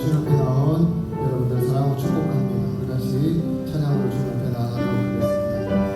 주님 앞에 나온 여러분들 사랑하고 축복합니다. 우리 다시 찬양으로 주님 앞에 나아가도록 하겠습니다.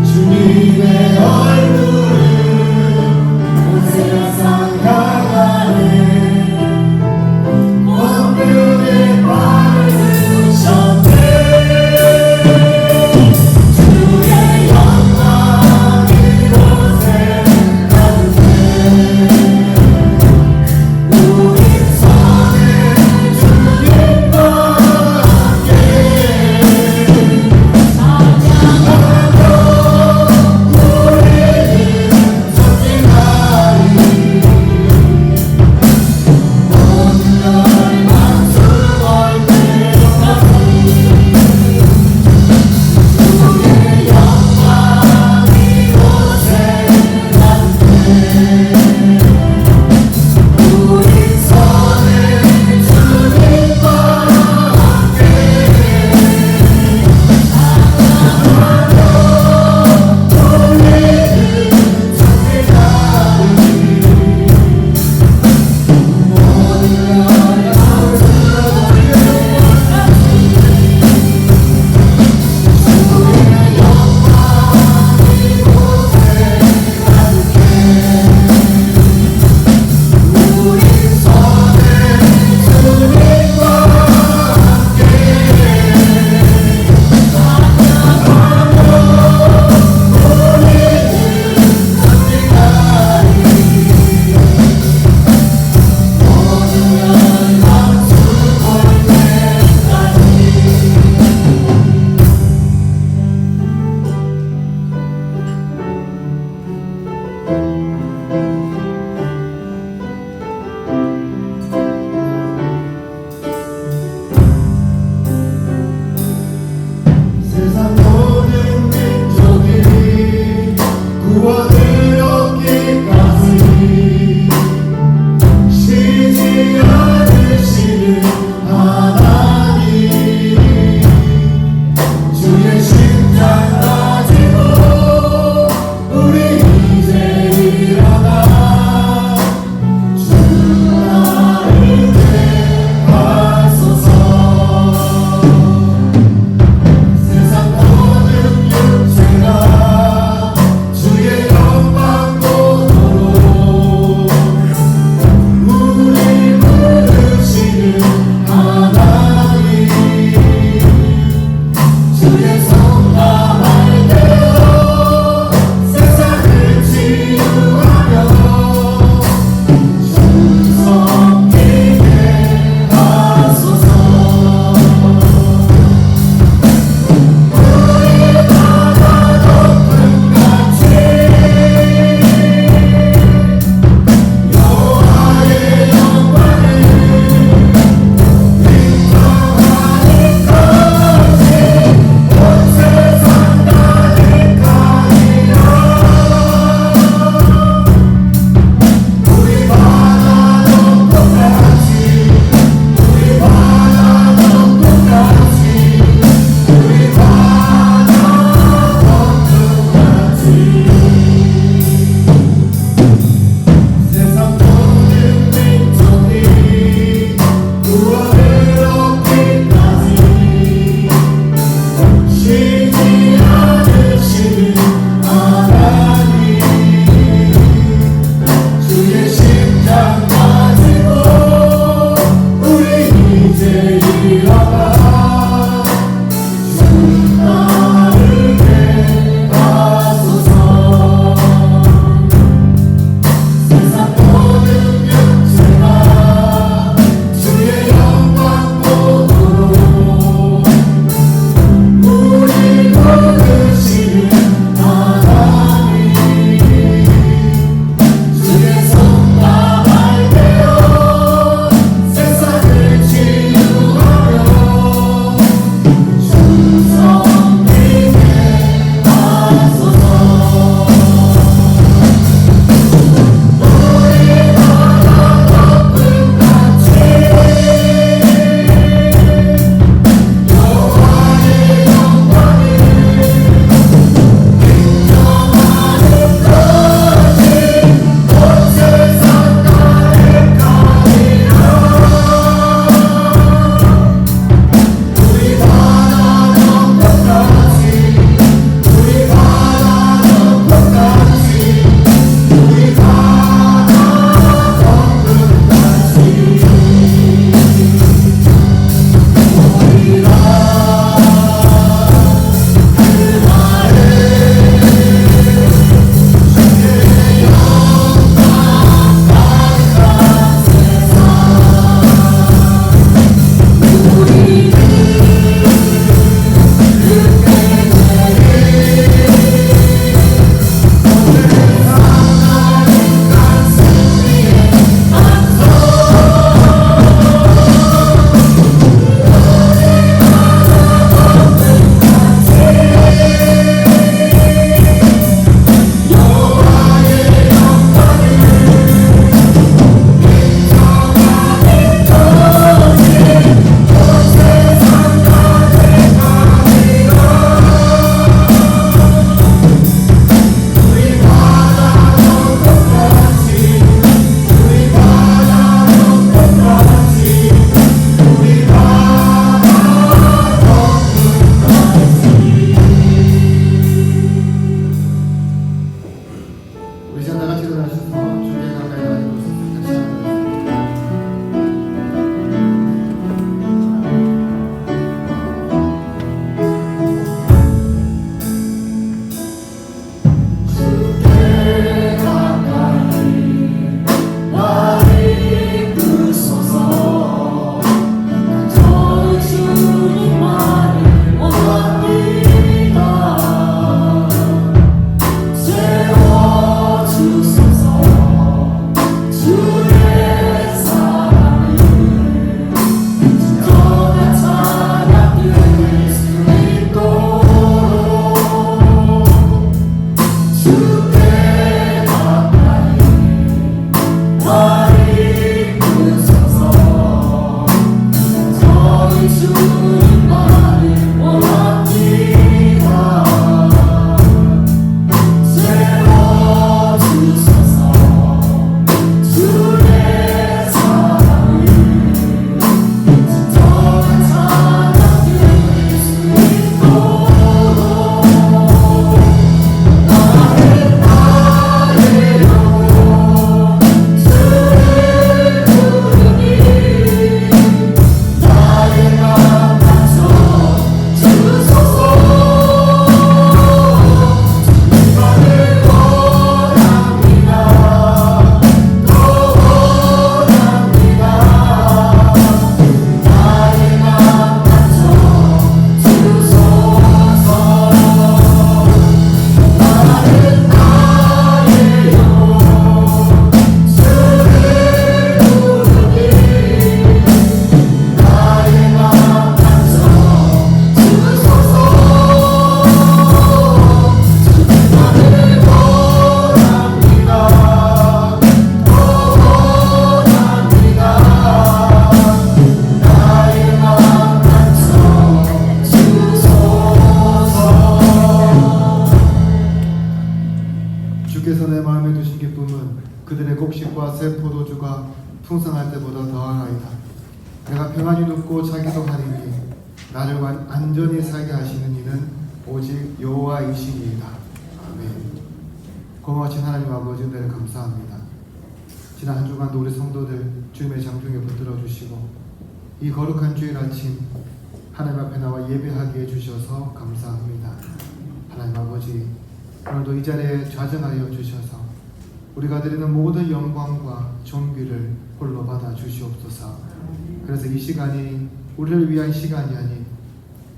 주님의 얼굴을 주께서 내 마음에 두신 기쁨은 그들의 곡식과 새 포도주가 풍성할 때보다 더하나이다. 내가 평안히 눕고 자기도 하리니 나를 안전히 살게 하시는 이는 오직 여호와이시니이다. 아멘. 고마우신 하나님 아버지 은혜를 감사합니다. 지난 한 주간도 우리 성도들 주님의 장중에 붙들어 주시고 이 거룩한 주일 아침 하나님 앞에 나와 예배하게 해주셔서 감사합니다. 하나님 아버지, 오늘도 이 자리에 좌정하여 주셔서 우리가 드리는 모든 영광과 존귀를 홀로 받아 주시옵소서. 그래서 이 시간이 우리를 위한 시간이 아닌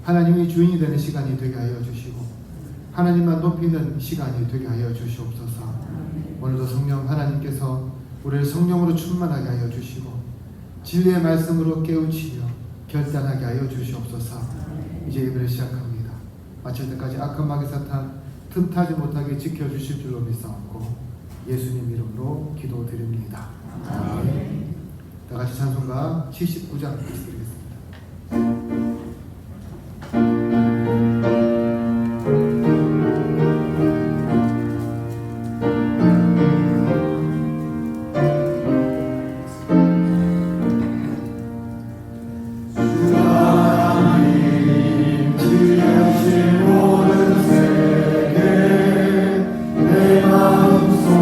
하나님이 주인이 되는 시간이 되게 하여 주시고 하나님만 높이는 시간이 되게 하여 주시옵소서. 오늘도 성령 하나님께서 우리를 성령으로 충만하게 하여 주시고 진리의 말씀으로 깨우치며 결단하게 하여 주시옵소서. 이제 예배를 시작합니다. 마칠 때까지 악한 마귀 사탄 틈타지 못하게 지켜주실 줄로 믿사옵고 예수님 이름으로 기도드립니다. 아멘. 다 같이 찬송가 79장 드리겠습니다.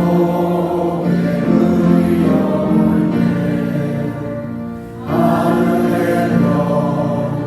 마음속에 의여올 때 하늘의 별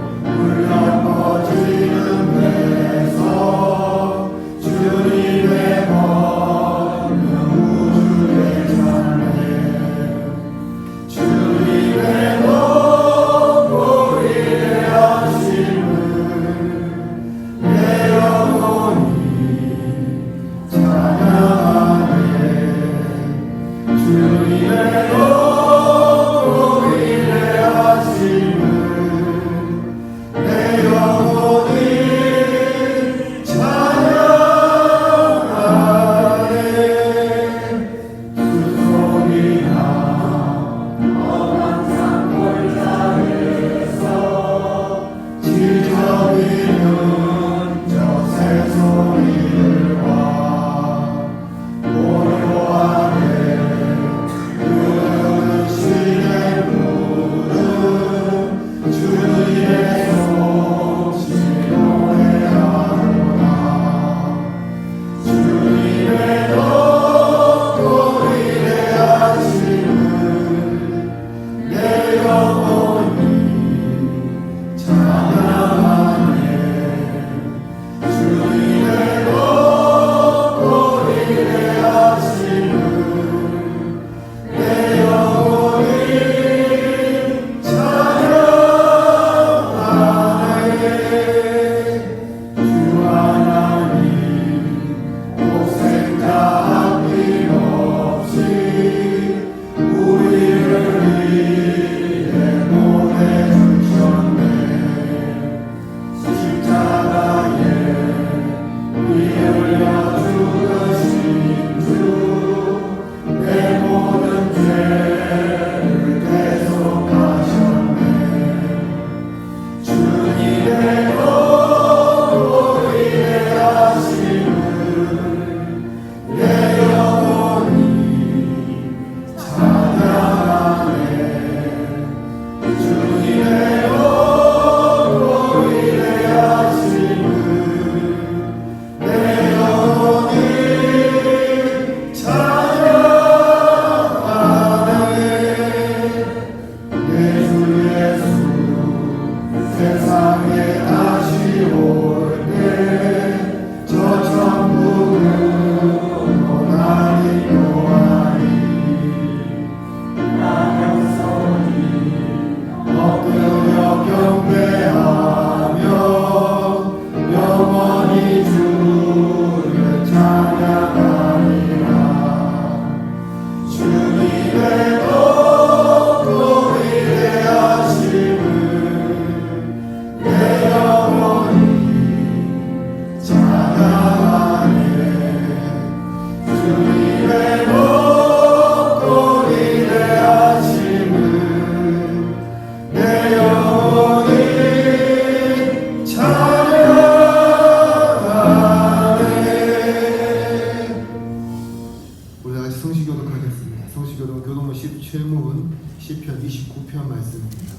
17문 시편 29편 말씀입니다.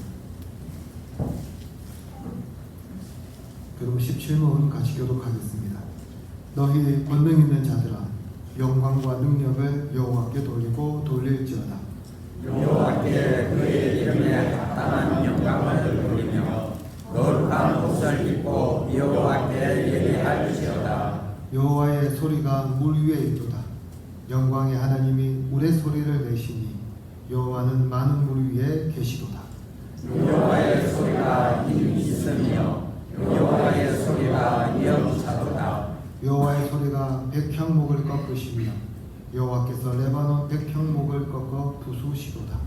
그럼 17문 같이 교독하겠습니다. 너희 권능 있는 자들아 영광과 능력을 여호와께 돌리고 돌릴지어다. 여호와께 그의 이름에 합당한 영광을 돌리며 거룩한 옷을 입고 여호와께 예배할지어다. 여호와의 소리가 물 위에 있도다. 영광의 하나님이 우레 소리를 내시니 여호와는 많은 물 위에 계시도다. 여호와의 소리가 힘이 있으며 여호와의 소리가 위엄차도다. 여호와의 소리가 백향목을 꺾으시며 여호와께서 레바논 백향목을 꺾어 부수시도다.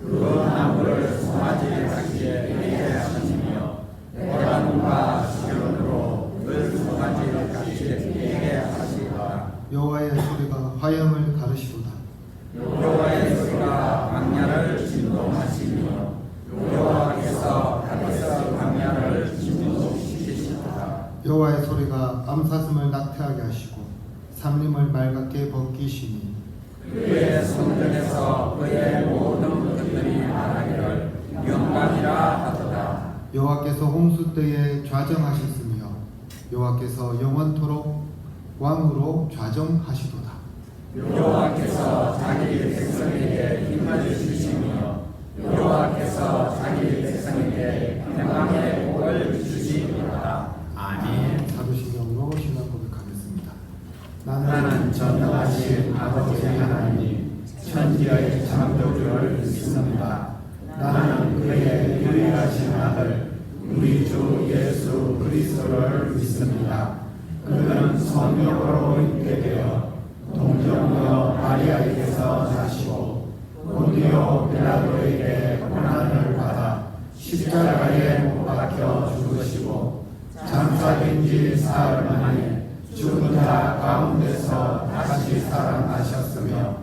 그 나무를 송아지같이 되게 하시며 레바논과 시온으로 그 송아지같이 되게 하시도다. 여호와의 소리가 화염을 가르시도다. 여호와의 소리가 광야를 진동하시며 여호와께서 하늘에서 광야를 진동시키시도다. 여호와의 소리가 암사슴을 낙태하게 하시고 삼림을 맑게 벗기시니 그의 성전에서 그의 모든 것들이 말하기를 영광이라 하도다. 여호와께서 홍수 때에 좌정하셨으며 여호와께서 영원토록 왕으로 좌정하시도다. 여호와께서 자기 백성에게 힘을 주시며 여호와께서 자기 백성에게 평강의 복을 주시리로다. 아멘. 사도신경으로 신앙 고백하겠습니다. 나는 전능하신 아버지 하나님 천지의 창조주를 믿습니다. 나는 그의 유일하신 아들 우리 주 예수 그리스도를 믿습니다. 그는 성령으로 있게 되어 동정녀 마리아에게서 나시고 본디오 빌라도에게 고난을 받아 십자가에 못 박혀 죽으시고 장사된 지 사흘 만에 죽은 자 가운데서 다시 살아나셨으며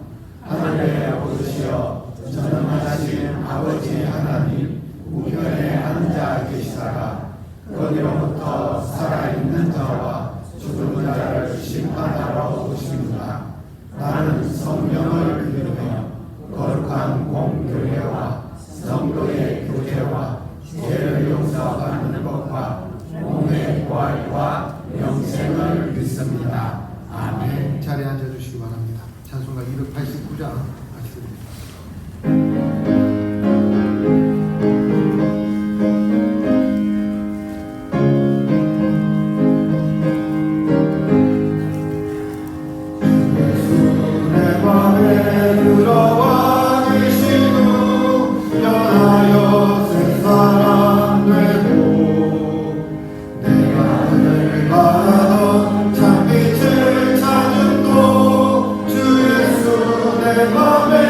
하늘에 오르시어 전능하신 아버지 하나님 우편에 앉아 계시다가 거기로부터 살아있는 자와 죽은 자를 심판하러 오십니다. 나는 성령을 믿으며 거룩한 공교회와 성도의 교제와 죄를 용서받는 것과 몸의 부활과 영생을 믿습니다. 아멘. 자리에 앉아주시기 바랍니다. 찬송가 289장 같이 드립니다. 내 맘의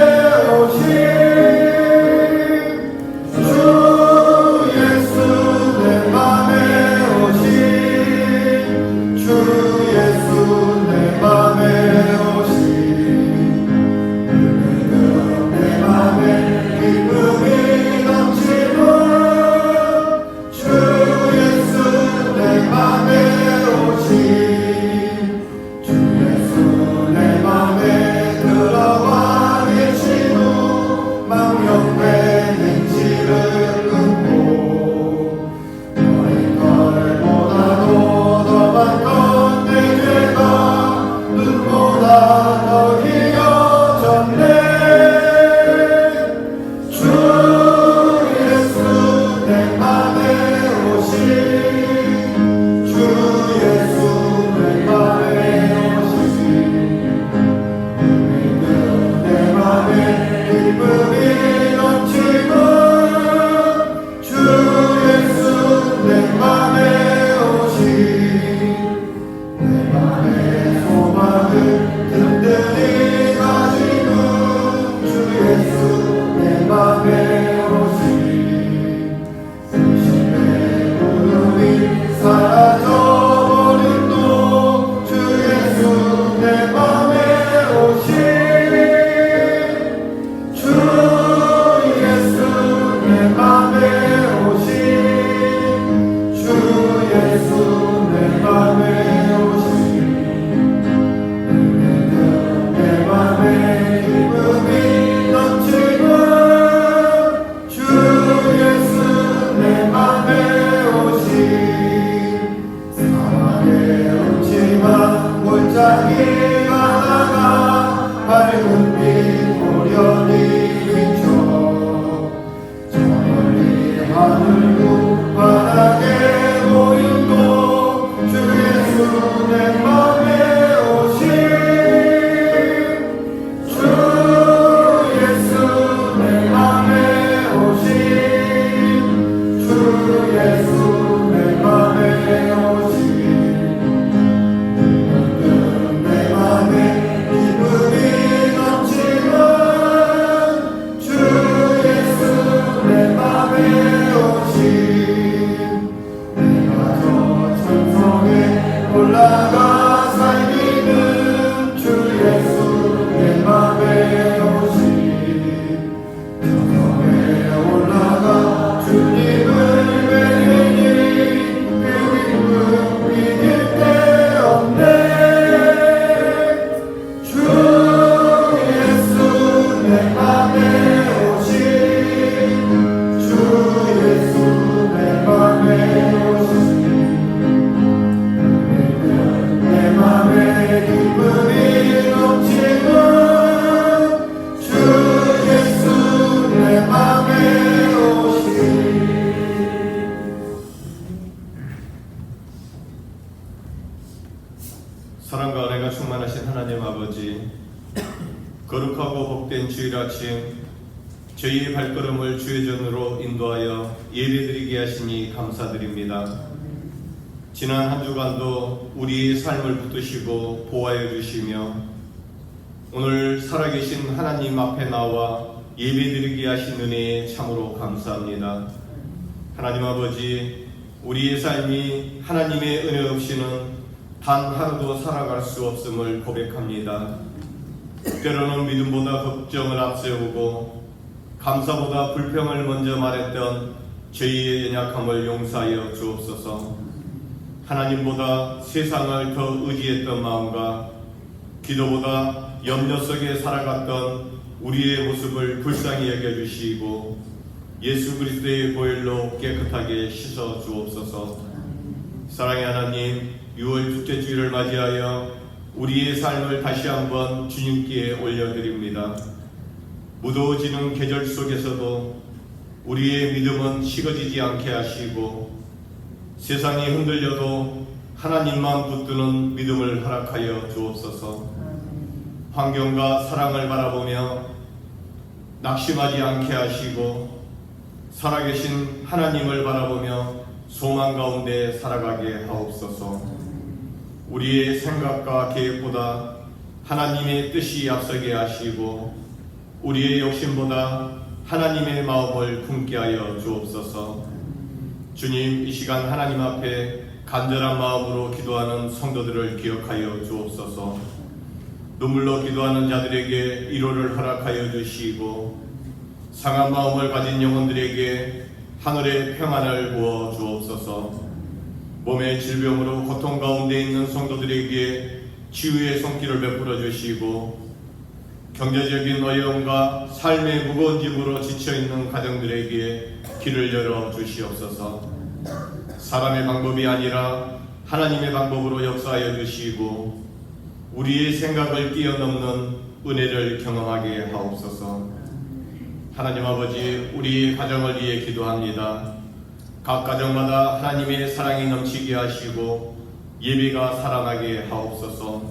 소망을 하나님 아버지, 거룩하고 복된 주일 아침 저희의 발걸음을 주의 전으로 인도하여 예배드리게 하시니 감사드립니다. 지난 한 주간도 우리의 삶을 붙드시고 보호하여 주시며 오늘 살아계신 하나님 앞에 나와 예배드리게 하신 은혜에 참으로 감사합니다. 하나님 아버지, 우리의 삶이 하나님의 은혜 없이는 단 하루도 살아갈 수 없음을 고백합니다. 때로는 믿음보다 걱정을 앞세우고 감사보다 불평을 먼저 말했던 저희의 연약함을 용서하여 주옵소서. 하나님보다 세상을 더 의지했던 마음과 기도보다 염려 속에 살아갔던 우리의 모습을 불쌍히 여겨주시고 예수 그리스도의 보혈로 깨끗하게 씻어 주옵소서. 사랑의 하나님, 6월 둘째 주일을 맞이하여 우리의 삶을 다시 한번 주님께 올려드립니다. 무더워지는 계절 속에서도 우리의 믿음은 식어지지 않게 하시고 세상이 흔들려도 하나님만 붙드는 믿음을 허락하여 주옵소서. 환경과 사랑을 바라보며 낙심하지 않게 하시고 살아계신 하나님을 바라보며 소망 가운데 살아가게 하옵소서. 우리의 생각과 계획보다 하나님의 뜻이 앞서게 하시고 우리의 욕심보다 하나님의 마음을 품게 하여 주옵소서. 주님, 이 시간 하나님 앞에 간절한 마음으로 기도하는 성도들을 기억하여 주옵소서. 눈물로 기도하는 자들에게 위로를 허락하여 주시고 상한 마음을 가진 영혼들에게 하늘의 평안을 부어 주옵소서. 몸의 질병으로 고통 가운데 있는 성도들에게 치유의 손길을 베풀어 주시고 경제적인 어려움과 삶의 무거운 짐으로 지쳐있는 가정들에게 길을 열어 주시옵소서. 사람의 방법이 아니라 하나님의 방법으로 역사하여 주시고 우리의 생각을 뛰어넘는 은혜를 경험하게 하옵소서. 하나님 아버지, 우리의 가정을 위해 기도합니다. 각 가정마다 하나님의 사랑이 넘치게 하시고 예배가 살아나게 하옵소서.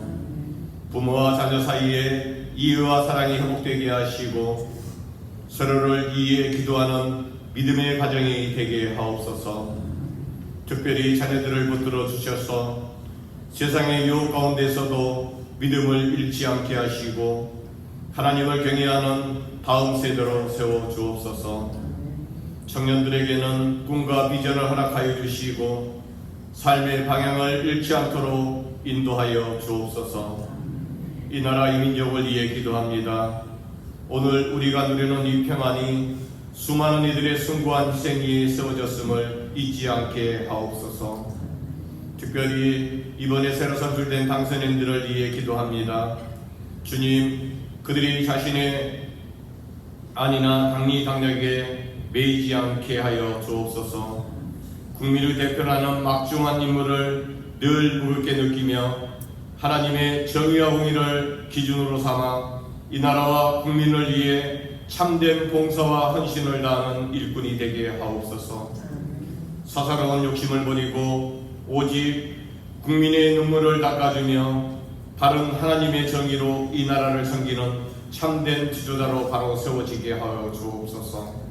부모와 자녀 사이에 이해와 사랑이 회복되게 하시고 서로를 이해해 기도하는 믿음의 가정이 되게 하옵소서. 특별히 자녀들을 붙들어 주셔서 세상의 유혹 가운데서도 믿음을 잃지 않게 하시고 하나님을 경외하는 다음 세대로 세워 주옵소서. 청년들에게는 꿈과 비전을 허락하여 주시고 삶의 방향을 잃지 않도록 인도하여 주옵소서. 이 나라 이 민족을 위해 기도합니다. 오늘 우리가 누리는 이 평안이 수많은 이들의 숭고한 희생 위에 세워졌음을 잊지 않게 하옵소서. 특별히 이번에 새로 선출된 당선인들을 위해 기도합니다. 주님, 그들이 자신의 안이나 당리 당력에 매이지 않게 하여 주옵소서. 국민을 대표하는 막중한 임무를 늘 무겁게 느끼며 하나님의 정의와 공의를 기준으로 삼아 이 나라와 국민을 위해 참된 봉사와 헌신을 다하는 일꾼이 되게 하옵소서. 사사로운 욕심을 버리고 오직 국민의 눈물을 닦아주며 바른 하나님의 정의로 이 나라를 섬기는 참된 지도자로 바로 세워지게 하여 주옵소서.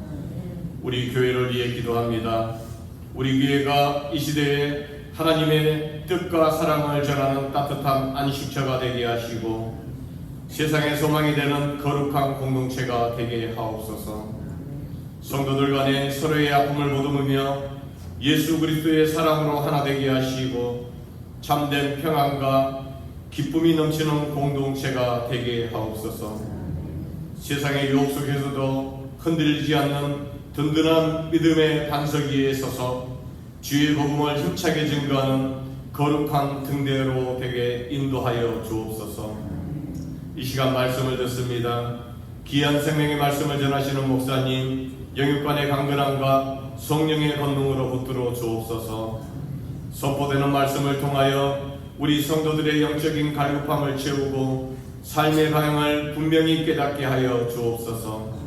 우리 교회를 위해 기도합니다. 우리 교회가 이 시대에 하나님의 뜻과 사랑을 전하는 따뜻한 안식처가 되게 하시고 세상의 소망이 되는 거룩한 공동체가 되게 하옵소서. 성도들 간에 서로의 아픔을 보듬으며 예수 그리스도의 사랑으로 하나 되게 하시고 참된 평안과 기쁨이 넘치는 공동체가 되게 하옵소서. 세상의 유혹 속에서도 흔들리지 않는 든든한 믿음의 반석 위에 서서 주의 복음을 힘차게 증거하는 거룩한 등대로 되게 인도하여 주옵소서. 이 시간 말씀을 듣습니다. 귀한 생명의 말씀을 전하시는 목사님, 영육간의 강건함과 성령의 권능으로 붙들어 주옵소서. 선포되는 말씀을 통하여 우리 성도들의 영적인 갈급함을 채우고 삶의 방향을 분명히 깨닫게 하여 주옵소서.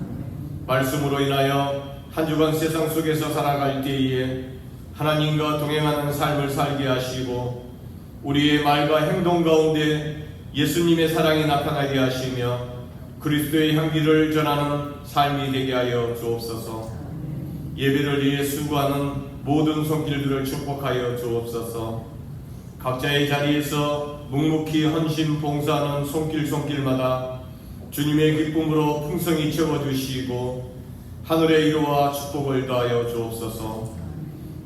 말씀으로 인하여 한 주간 세상 속에서 살아갈 때에 하나님과 동행하는 삶을 살게 하시고 우리의 말과 행동 가운데 예수님의 사랑이 나타나게 하시며 그리스도의 향기를 전하는 삶이 되게 하여 주옵소서. 예배를 위해 수고하는 모든 손길들을 축복하여 주옵소서. 각자의 자리에서 묵묵히 헌신 봉사하는 손길마다 주님의 기쁨으로 풍성히 채워주시고 하늘의 위로와 축복을 더하여 주옵소서.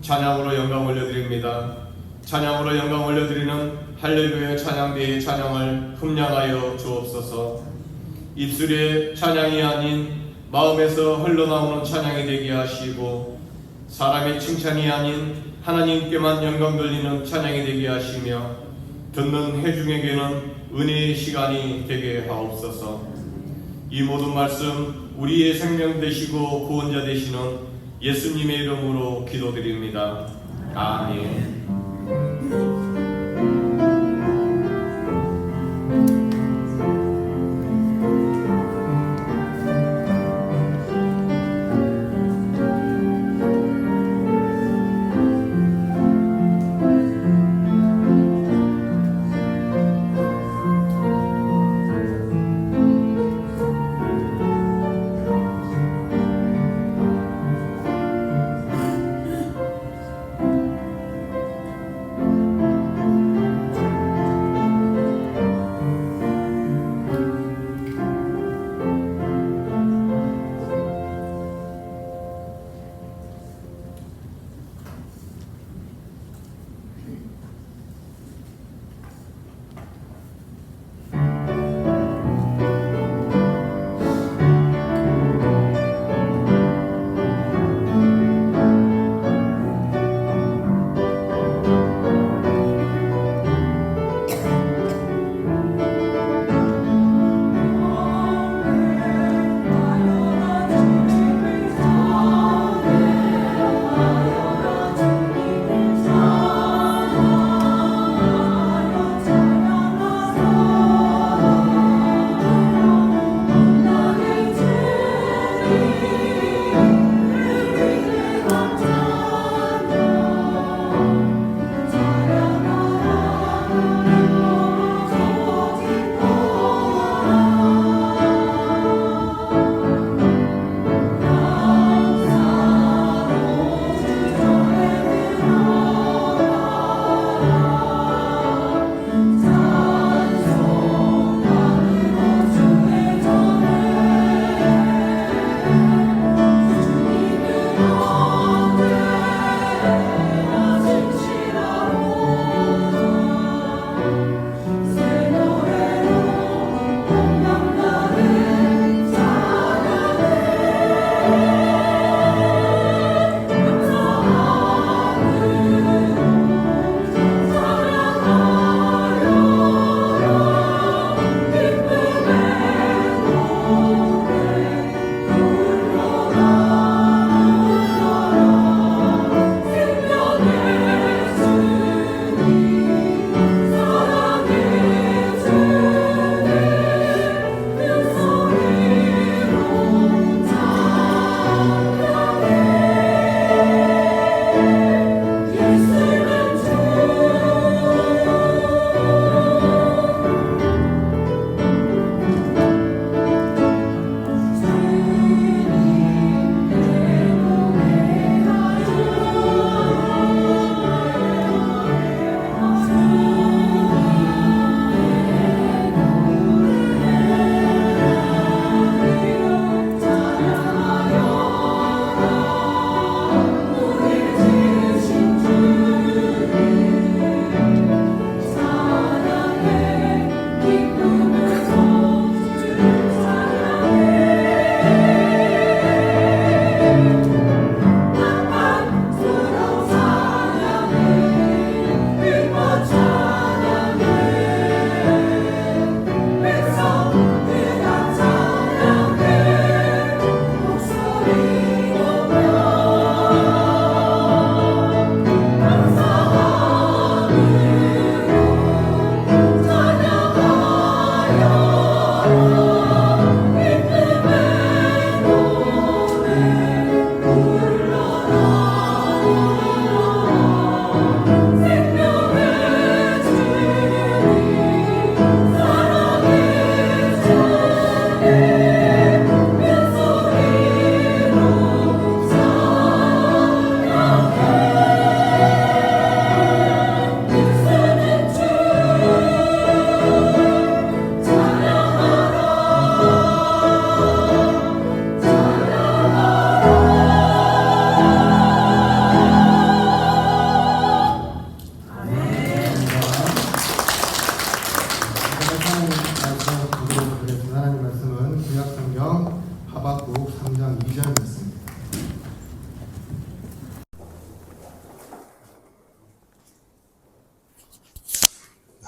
찬양으로 영광 올려드립니다. 찬양으로 영광 올려드리는 할렐루야 찬양대의 찬양을 흠량하여 주옵소서. 입술의 찬양이 아닌 마음에서 흘러나오는 찬양이 되게 하시고 사람의 칭찬이 아닌 하나님께만 영광 돌리는 찬양이 되게 하시며 듣는 회중에게는 은혜의 시간이 되게 하옵소서. 이 모든 말씀 우리의 생명 되시고 구원자 되시는 예수님의 이름으로 기도드립니다. 아멘.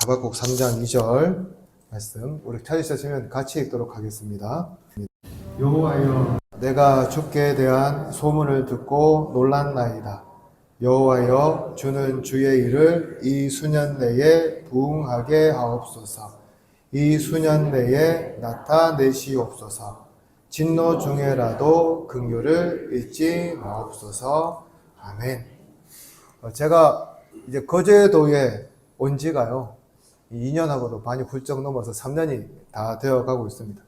하박국 3장 2절 말씀 우리 찾으셨으면 같이 읽도록 하겠습니다. 여호와여 내가 주께 대한 소문을 듣고 놀랐나이다. 여호와여 주는 주의 일을 이 수년 내에 부응하게 하옵소서. 이 수년 내에 나타내시옵소서. 진노 중에라도 긍휼을 잊지 마옵소서. 아멘. 제가 이제 거제도에 온 지가요 2년하고도 많이 훌쩍 넘어서 3년이 다 되어 가고 있습니다.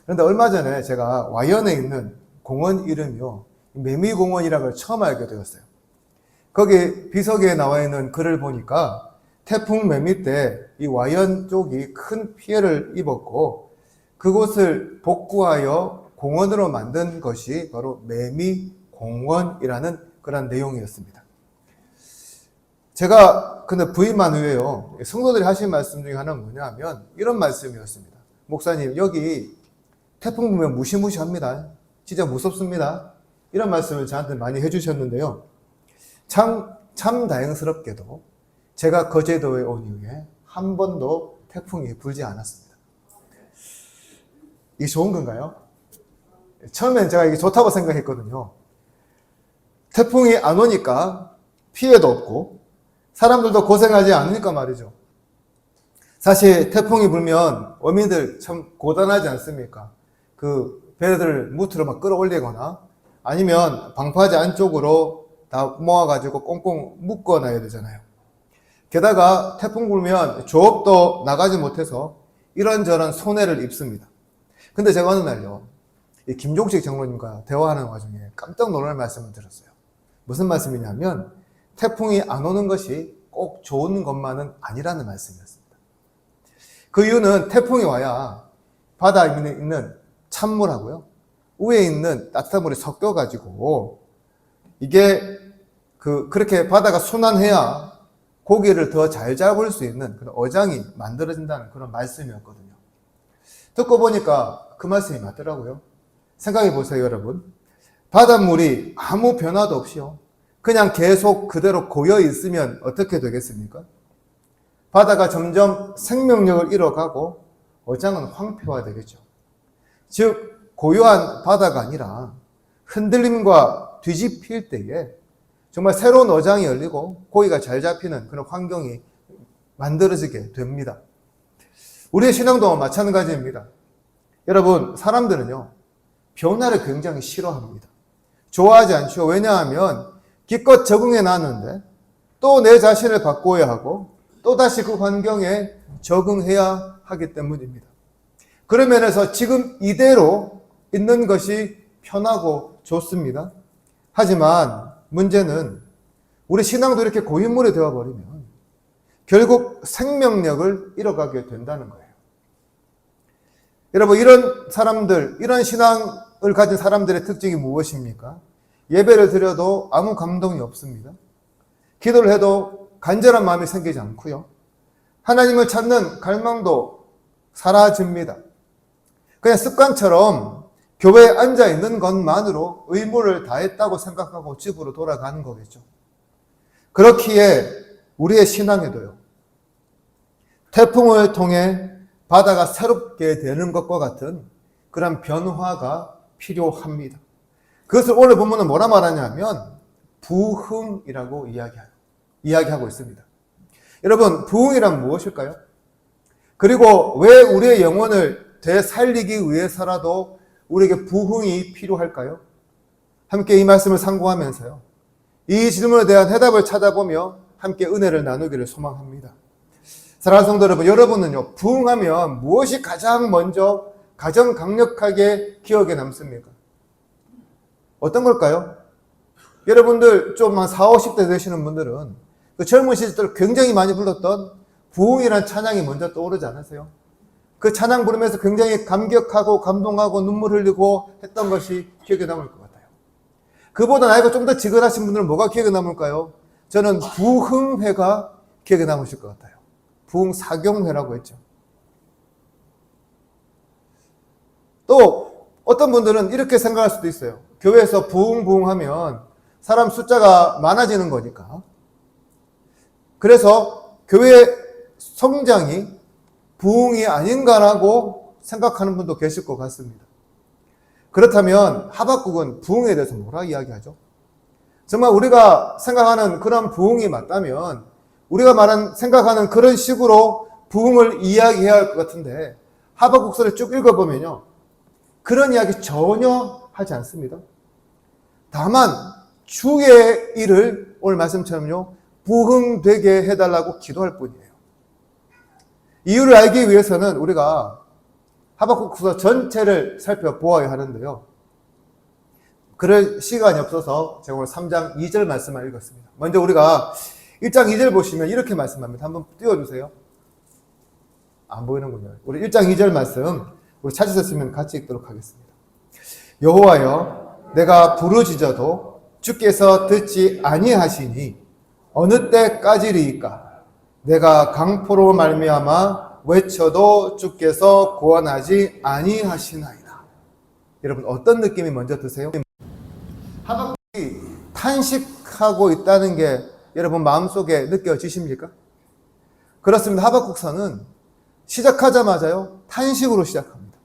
그런데 얼마 전에 제가 와연에 있는 공원 이름이요 매미공원이라는 걸 처음 알게 되었어요. 거기 비석에 나와 있는 글을 보니까 태풍 매미 때 이 와연 쪽이 큰 피해를 입었고 그곳을 복구하여 공원으로 만든 것이 바로 매미공원이라는 그런 내용이었습니다. 제가 근데 부임한 후에요 성도들이 하신 말씀 중에 하나는 뭐냐면 이런 말씀이었습니다. 목사님 여기 태풍 불면 무시무시합니다. 진짜 무섭습니다. 이런 말씀을 저한테 많이 해주셨는데요. 참 다행스럽게도 제가 거제도에 온 이후에 한 번도 태풍이 불지 않았습니다. 이게 좋은 건가요? 처음엔 제가 이게 좋다고 생각했거든요. 태풍이 안 오니까 피해도 없고 사람들도 고생하지 않으니까 말이죠. 사실 태풍이 불면 어민들 참 고단하지 않습니까? 그 배들 무트로 막 끌어올리거나 아니면 방파제 안쪽으로 다 모아가지고 꽁꽁 묶어놔야 되잖아요. 게다가 태풍 불면 조업도 나가지 못해서 이런저런 손해를 입습니다. 근데 제가 어느 날요 이 김종식 장로님과 대화하는 와중에 깜짝 놀랄 말씀을 들었어요. 무슨 말씀이냐면 태풍이 안 오는 것이 꼭 좋은 것만은 아니라는 말씀이었습니다. 그 이유는 태풍이 와야 바다에 있는 찬물하고요 위에 있는 따뜻한 물이 섞여가지고 이게 그렇게 바다가 순환해야 고기를 더 잘 잡을 수 있는 그런 어장이 만들어진다는 그런 말씀이었거든요. 듣고 보니까 그 말씀이 맞더라고요. 생각해 보세요, 여러분. 바닷물이 아무 변화도 없이요 그냥 계속 그대로 고여 있으면 어떻게 되겠습니까? 바다가 점점 생명력을 잃어가고 어장은 황폐화되겠죠. 즉 고요한 바다가 아니라 흔들림과 뒤집힐 때에 정말 새로운 어장이 열리고 고기가 잘 잡히는 그런 환경이 만들어지게 됩니다. 우리의 신앙도 마찬가지입니다. 여러분, 사람들은요 변화를 굉장히 싫어합니다. 좋아하지 않죠. 왜냐하면 기껏 적응해 놨는데 또 내 자신을 바꿔야 하고 또다시 그 환경에 적응해야 하기 때문입니다. 그런 면에서 지금 이대로 있는 것이 편하고 좋습니다. 하지만 문제는 우리 신앙도 이렇게 고인물이 되어버리면 결국 생명력을 잃어가게 된다는 거예요. 여러분, 이런 사람들, 이런 신앙을 가진 사람들의 특징이 무엇입니까? 예배를 드려도 아무 감동이 없습니다. 기도를 해도 간절한 마음이 생기지 않고요. 하나님을 찾는 갈망도 사라집니다. 그냥 습관처럼 교회에 앉아 있는 것만으로 의무를 다했다고 생각하고 집으로 돌아가는 거겠죠. 그렇기에 우리의 신앙에도요, 태풍을 통해 바다가 새롭게 되는 것과 같은 그런 변화가 필요합니다. 그것을 오늘 본문은 뭐라 말하냐면 부흥이라고 이야기하고 있습니다. 여러분, 부흥이란 무엇일까요? 그리고 왜 우리의 영혼을 되살리기 위해서라도 우리에게 부흥이 필요할까요? 함께 이 말씀을 상고하면서요, 이 질문에 대한 해답을 찾아보며 함께 은혜를 나누기를 소망합니다. 사랑하는 성도 여러분, 여러분은요 부흥하면 무엇이 가장 먼저 가장 강력하게 기억에 남습니까? 어떤 걸까요? 여러분들 좀 한 40, 50대 되시는 분들은 그 젊은 시절 굉장히 많이 불렀던 부흥이라는 찬양이 먼저 떠오르지 않으세요? 그 찬양 부르면서 굉장히 감격하고 감동하고 눈물 흘리고 했던 것이 기억에 남을 것 같아요. 그보다 나이가 좀 더 지긋하신 분들은 뭐가 기억에 남을까요? 저는 부흥회가 기억에 남으실 것 같아요. 부흥사경회라고 했죠. 또 어떤 분들은 이렇게 생각할 수도 있어요. 교회에서 부흥하면 사람 숫자가 많아지는 거니까. 그래서 교회 성장이 부흥이 아닌가라고 생각하는 분도 계실 것 같습니다. 그렇다면 하박국은 부흥에 대해서 뭐라 이야기하죠? 정말 우리가 생각하는 그런 부흥이 맞다면 우리가 생각하는 그런 식으로 부흥을 이야기해야 할 것 같은데 하박국서를 쭉 읽어보면요, 그런 이야기 전혀 하지 않습니다. 다만 주의 일을 오늘 말씀처럼요 부흥되게 해달라고 기도할 뿐이에요. 이유를 알기 위해서는 우리가 하박국서 전체를 살펴보아야 하는데요, 그럴 시간이 없어서 제가 오늘 3장 2절 말씀을 읽었습니다. 먼저 우리가 1장 2절 보시면 이렇게 말씀합니다. 한번 띄워주세요. 안 보이는군요. 우리 1장 2절 말씀 우리 찾으셨으면 같이 읽도록 하겠습니다. 여호와여, 내가 부르짖어도 주께서 듣지 아니하시니 어느 때까지리이까? 내가 강포로 말미암아 외쳐도 주께서 구원하지 아니하시나이다. 여러분 어떤 느낌이 먼저 드세요? 하박국이 탄식하고 있다는 게 여러분 마음속에 느껴지십니까? 그렇습니다. 하박국서는 시작하자마자요 탄식으로 시작합니다.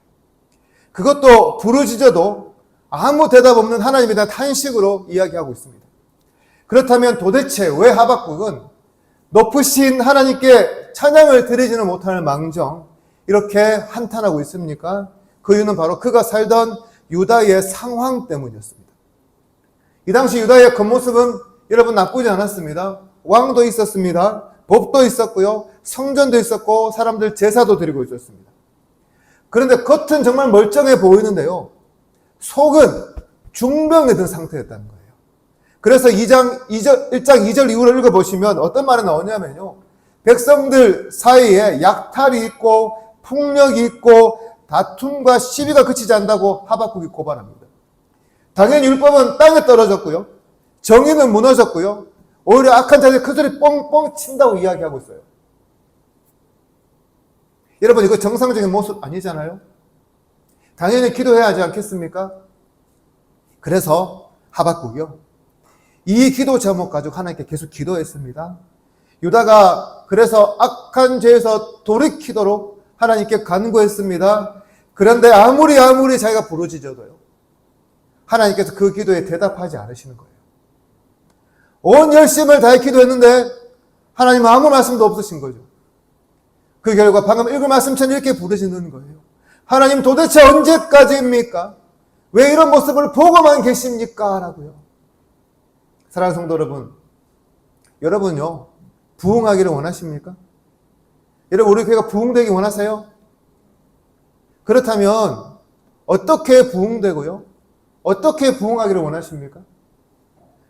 그것도 부르짖어도 아무 대답 없는 하나님에 대한 탄식으로 이야기하고 있습니다. 그렇다면 도대체 왜 하박국은 높으신 하나님께 찬양을 드리지는 못하는 망정 이렇게 한탄하고 있습니까? 그 이유는 바로 그가 살던 유다의 상황 때문이었습니다. 이 당시 유다의 겉모습은 여러분 나쁘지 않았습니다. 왕도 있었습니다. 법도 있었고요. 성전도 있었고 사람들 제사도 드리고 있었습니다. 그런데 겉은 정말 멀쩡해 보이는데요, 속은 중병에 든 상태였다는 거예요. 그래서 1장 2절 이후를 읽어보시면 어떤 말이 나오냐면요, 백성들 사이에 약탈이 있고 폭력이 있고 다툼과 시비가 그치지 않는다고 하박국이 고발합니다. 당연히 율법은 땅에 떨어졌고요, 정의는 무너졌고요, 오히려 악한 자들이 큰 소리 뻥뻥 친다고 이야기하고 있어요. 여러분 이거 정상적인 모습 아니잖아요? 당연히 기도해야 하지 않겠습니까? 그래서 하박국이요, 이 기도 제목 가지고 하나님께 계속 기도했습니다. 유다가 그래서 악한 죄에서 돌이키도록 하나님께 간구했습니다. 그런데 아무리 자기가 부르짖어도요, 하나님께서 그 기도에 대답하지 않으시는 거예요. 온 열심을 다해 기도했는데 하나님은 아무 말씀도 없으신 거죠. 그 결과 방금 읽은 말씀처럼 이렇게 부르짖는 거예요. 하나님 도대체 언제까지입니까? 왜 이런 모습을 보고만 계십니까? 라고요. 사랑하는 성도 여러분, 여러분요 부흥하기를 원하십니까? 여러분 우리 교회가 부흥되기 원하세요? 그렇다면 어떻게 부흥되고요? 어떻게 부흥하기를 원하십니까?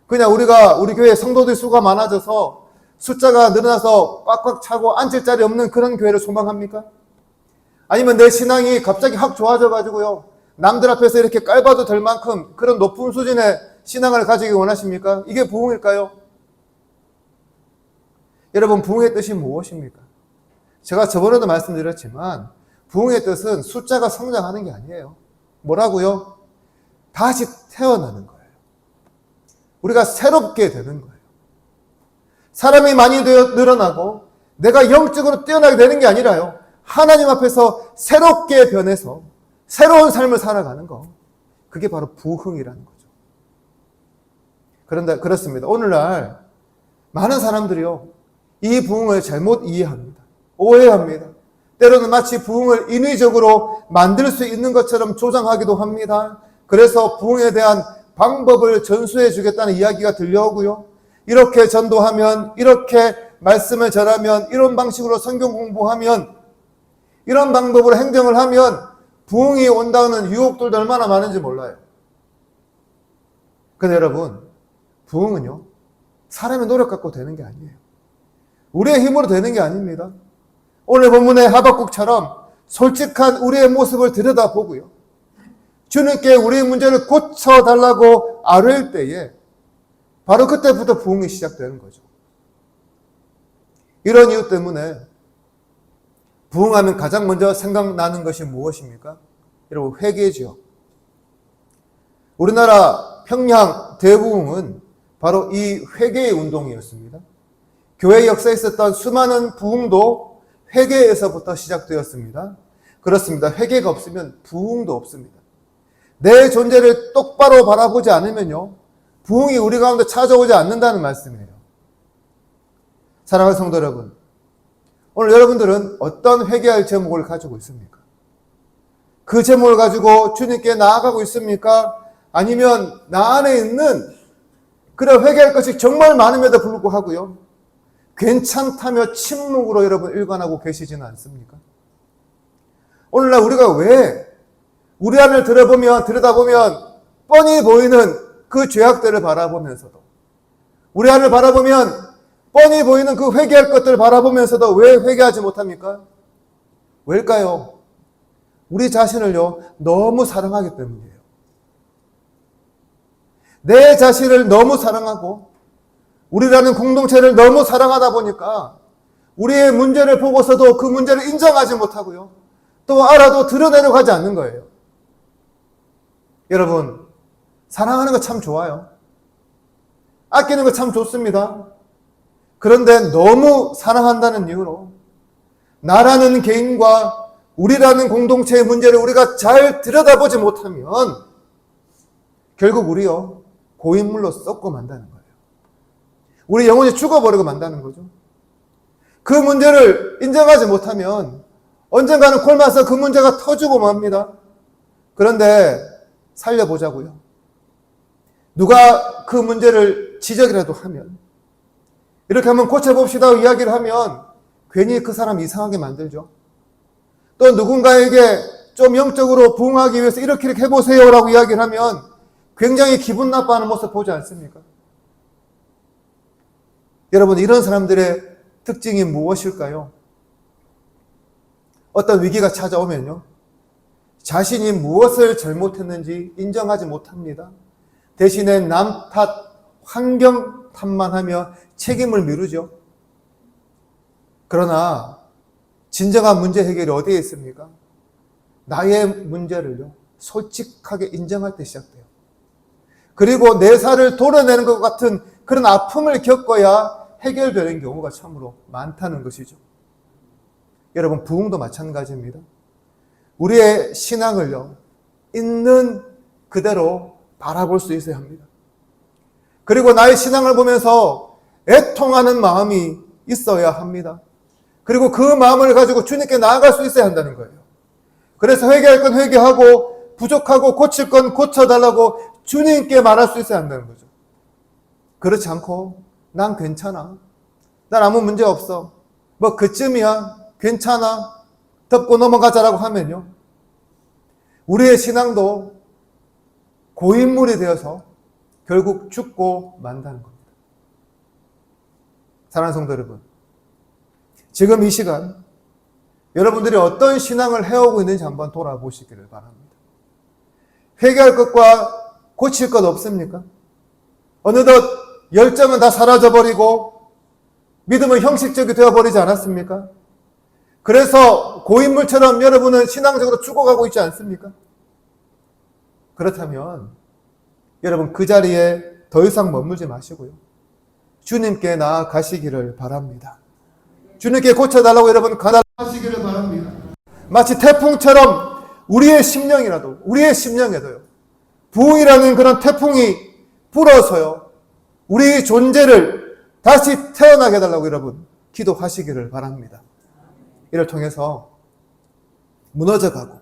그냥 우리 교회 성도들 수가 많아져서 숫자가 늘어나서 꽉꽉 차고 앉을 자리 없는 그런 교회를 소망합니까? 아니면 내 신앙이 갑자기 확 좋아져가지고요, 남들 앞에서 이렇게 깔봐도 될 만큼 그런 높은 수준의 신앙을 가지기 원하십니까? 이게 부흥일까요? 여러분 부흥의 뜻이 무엇입니까? 제가 저번에도 말씀드렸지만 부흥의 뜻은 숫자가 성장하는 게 아니에요. 뭐라고요? 다시 태어나는 거예요. 우리가 새롭게 되는 거예요. 사람이 많이 늘어나고 내가 영적으로 뛰어나게 되는 게 아니라요, 하나님 앞에서 새롭게 변해서 새로운 삶을 살아가는 거, 그게 바로 부흥이라는 거죠. 그런데 그렇습니다. 오늘날 많은 사람들이요 이 부흥을 잘못 이해합니다. 오해합니다. 때로는 마치 부흥을 인위적으로 만들 수 있는 것처럼 조장하기도 합니다. 그래서 부흥에 대한 방법을 전수해 주겠다는 이야기가 들려오고요, 이렇게 전도하면, 이렇게 말씀을 전하면, 이런 방식으로 성경 공부하면, 이런 방법으로 행정을 하면 부흥이 온다는 유혹들도 얼마나 많은지 몰라요. 근데 여러분 부흥은요 사람의 노력 갖고 되는 게 아니에요. 우리의 힘으로 되는 게 아닙니다. 오늘 본문의 하박국처럼 솔직한 우리의 모습을 들여다보고요, 주님께 우리의 문제를 고쳐달라고 아뢰일 때에 바로 그때부터 부흥이 시작되는 거죠. 이런 이유 때문에 부흥하면 가장 먼저 생각나는 것이 무엇입니까? 여러분 회개죠. 우리나라 평양 대부흥은 바로 이 회개의 운동이었습니다. 교회 역사에 있었던 수많은 부흥도 회개에서부터 시작되었습니다. 그렇습니다. 회개가 없으면 부흥도 없습니다. 내 존재를 똑바로 바라보지 않으면요, 부흥이 우리 가운데 찾아오지 않는다는 말씀이에요. 사랑하는 성도 여러분, 오늘 여러분들은 어떤 회개할 제목을 가지고 있습니까? 그 제목을 가지고 주님께 나아가고 있습니까? 아니면 나 안에 있는 그런 회개할 것이 정말 많음에도 불구하고요, 괜찮다며 침묵으로 여러분 일관하고 계시지는 않습니까? 오늘날 우리가 왜 우리 안을 들여다보면 뻔히 보이는 그 죄악들을 바라보면서도, 우리 안을 바라보면 뻔히 보이는 그 회개할 것들을 바라보면서도 왜 회개하지 못합니까? 왜일까요? 우리 자신을요, 너무 사랑하기 때문이에요. 내 자신을 너무 사랑하고 우리라는 공동체를 너무 사랑하다 보니까 우리의 문제를 보고서도 그 문제를 인정하지 못하고요, 또 알아도 드러내려고 하지 않는 거예요. 여러분, 사랑하는 거 참 좋아요. 아끼는 거 참 좋습니다. 그런데 너무 사랑한다는 이유로 나라는 개인과 우리라는 공동체의 문제를 우리가 잘 들여다보지 못하면 결국 우리요, 고인물로 썩고 만다는 거예요. 우리 영혼이 죽어버리고 만다는 거죠. 그 문제를 인정하지 못하면 언젠가는 굶어서 그 문제가 터지고 맙니다. 그런데 살려보자고요. 누가 그 문제를 지적이라도 하면, 이렇게 한번 고쳐봅시다 이야기를 하면 괜히 그 사람 이상하게 만들죠. 또 누군가에게 좀 영적으로 부흥하기 위해서 이렇게 해보세요 라고 이야기를 하면 굉장히 기분 나빠하는 모습 보지 않습니까? 여러분, 이런 사람들의 특징이 무엇일까요? 어떤 위기가 찾아오면요, 자신이 무엇을 잘못했는지 인정하지 못합니다. 대신에 남 탓, 환경 탓만 하며 책임을 미루죠. 그러나 진정한 문제 해결이 어디에 있습니까? 나의 문제를요, 솔직하게 인정할 때 시작돼요. 그리고 내 살을 도려내는 것 같은 그런 아픔을 겪어야 해결되는 경우가 참으로 많다는 것이죠. 여러분, 부흥도 마찬가지입니다. 우리의 신앙을요, 있는 그대로 바라볼 수 있어야 합니다. 그리고 나의 신앙을 보면서 애통하는 마음이 있어야 합니다. 그리고 그 마음을 가지고 주님께 나아갈 수 있어야 한다는 거예요. 그래서 회개할 건 회개하고 부족하고 고칠 건 고쳐달라고 주님께 말할 수 있어야 한다는 거죠. 그렇지 않고 난 괜찮아, 난 아무 문제 없어, 뭐 그쯤이야, 괜찮아, 덮고 넘어가자라고 하면요, 우리의 신앙도 고인물이 되어서 결국 죽고 만다는 겁니다. 사랑하는 성도 여러분, 지금 이 시간 여러분들이 어떤 신앙을 해오고 있는지 한번 돌아보시기를 바랍니다. 회개할 것과 고칠 것 없습니까? 어느덧 열정은 다 사라져버리고 믿음은 형식적이 되어버리지 않았습니까? 그래서 고인물처럼 여러분은 신앙적으로 죽어가고 있지 않습니까? 그렇다면 여러분, 그 자리에 더 이상 머물지 마시고요, 주님께 나아가시기를 바랍니다. 주님께 고쳐달라고 여러분 가달하시기를 바랍니다. 마치 태풍처럼 우리의 심령이라도, 우리의 심령에도요, 부흥이라는 그런 태풍이 불어서요, 우리 존재를 다시 태어나게 해달라고 여러분 기도하시기를 바랍니다. 이를 통해서 무너져가고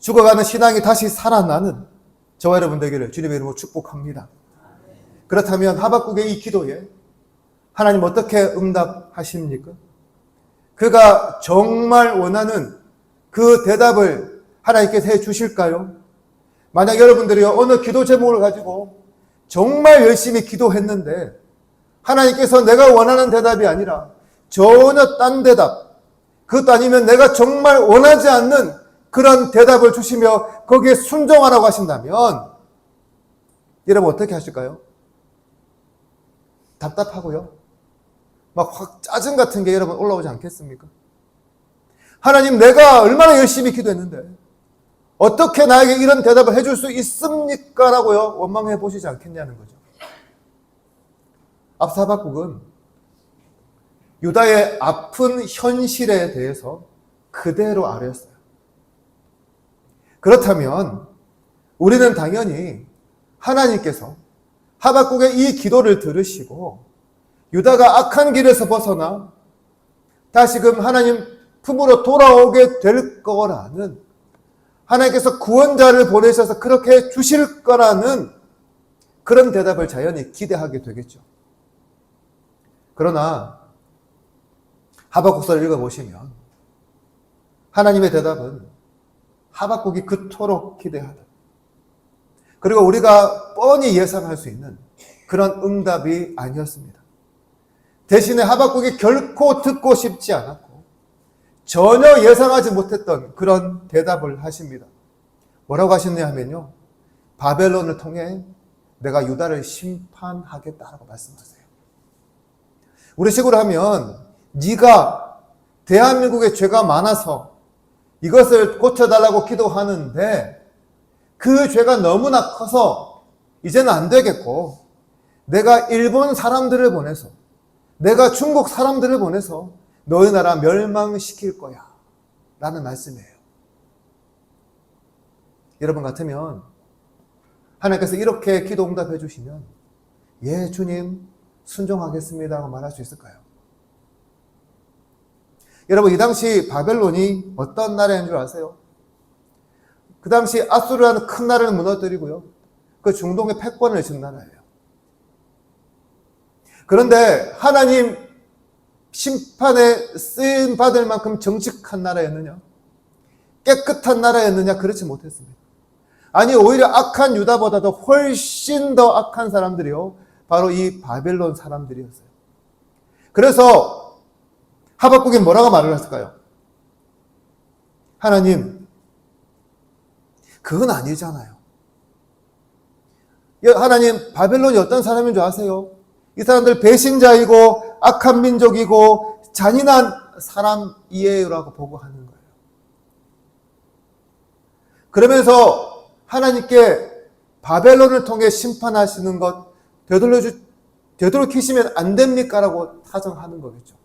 죽어가는 신앙이 다시 살아나는 저와 여러분 되기를 주님의 이름으로 축복합니다. 그렇다면 하박국의 이 기도에 하나님 어떻게 응답하십니까? 그가 정말 원하는 그 대답을 하나님께서 해 주실까요? 만약 여러분들이 어느 기도 제목을 가지고 정말 열심히 기도했는데 하나님께서 내가 원하는 대답이 아니라 전혀 딴 대답, 그것도 아니면 내가 정말 원하지 않는 그런 대답을 주시며 거기에 순종하라고 하신다면 여러분 어떻게 하실까요? 답답하고요, 막 확 짜증 같은 게 여러분 올라오지 않겠습니까? 하나님, 내가 얼마나 열심히 기도했는데 어떻게 나에게 이런 대답을 해줄 수 있습니까? 라고요 원망해 보시지 않겠냐는 거죠. 앞서 하박국은 유다의 아픈 현실에 대해서 그대로 아뢰었어요. 그렇다면 우리는 당연히 하나님께서 하박국의 이 기도를 들으시고 유다가 악한 길에서 벗어나 다시금 하나님 품으로 돌아오게 될 거라는, 하나님께서 구원자를 보내셔서 그렇게 해 주실 거라는 그런 대답을 자연히 기대하게 되겠죠. 그러나 하박국서를 읽어보시면 하나님의 대답은 하박국이 그토록 기대하던, 그리고 우리가 뻔히 예상할 수 있는 그런 응답이 아니었습니다. 대신에 하박국이 결코 듣고 싶지 않았고 전혀 예상하지 못했던 그런 대답을 하십니다. 뭐라고 하셨냐 하면요, 바벨론을 통해 내가 유다를 심판하겠다라고 말씀하세요. 우리식으로 하면 네가 대한민국에 죄가 많아서 이것을 고쳐달라고 기도하는데 그 죄가 너무나 커서 이제는 안 되겠고 내가 일본 사람들을 보내서, 내가 중국 사람들을 보내서 너희 나라 멸망시킬 거야 라는 말씀이에요. 여러분 같으면 하나님께서 이렇게 기도 응답해 주시면 예 주님 순종하겠습니다 하고 말할 수 있을까요? 여러분, 이 당시 바벨론이 어떤 나라인 줄 아세요? 그 당시 아수르라는 큰 나라를 무너뜨리고요, 그 중동의 패권을 진 나라예요. 그런데 하나님 심판에 쓰임 받을 만큼 정직한 나라였느냐? 깨끗한 나라였느냐? 그렇지 못했습니다. 아니, 오히려 악한 유다보다도 훨씬 더 악한 사람들이요, 바로 이 바벨론 사람들이었어요. 그래서 하박국이 뭐라고 말을 했을까요? 하나님, 그건 아니잖아요. 하나님, 바벨론이 어떤 사람인 줄 아세요? 이 사람들 배신자이고 악한 민족이고 잔인한 사람이에요 라고 보고하는 거예요. 그러면서 하나님께 바벨론을 통해 심판하시는 것 되돌이키시면 안 됩니까? 라고 타정하는 거겠죠.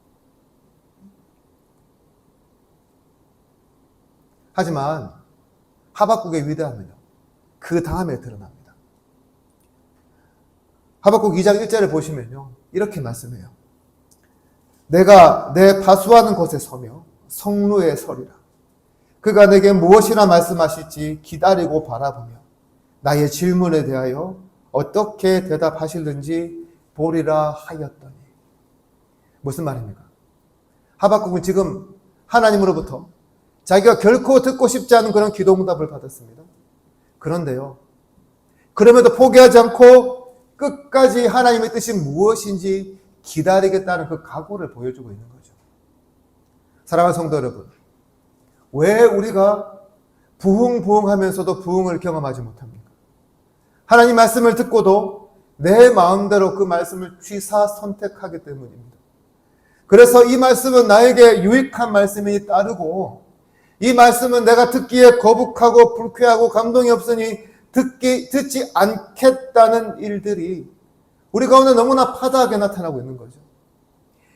하지만 하박국의 위대함은요, 그 다음에 드러납니다. 하박국 2장 1절을 보시면요, 이렇게 말씀해요. 내가 내 파수하는 곳에 서며 성루에 서리라. 그가 내게 무엇이라 말씀하실지 기다리고 바라보며 나의 질문에 대하여 어떻게 대답하실는지 보리라 하였더니. 무슨 말입니까? 하박국은 지금 하나님으로부터 자기가 결코 듣고 싶지 않은 그런 기도응답을 받았습니다. 그런데요, 그럼에도 포기하지 않고 끝까지 하나님의 뜻이 무엇인지 기다리겠다는 그 각오를 보여주고 있는 거죠. 사랑하는 성도 여러분, 왜 우리가 부흥부흥하면서도 부흥을 경험하지 못합니까? 하나님 말씀을 듣고도 내 마음대로 그 말씀을 취사 선택하기 때문입니다. 그래서 이 말씀은 나에게 유익한 말씀이니 따르고, 이 말씀은 내가 듣기에 거북하고 불쾌하고 감동이 없으니 듣지 않겠다는 일들이 우리 가운데 너무나 파다하게 나타나고 있는 거죠.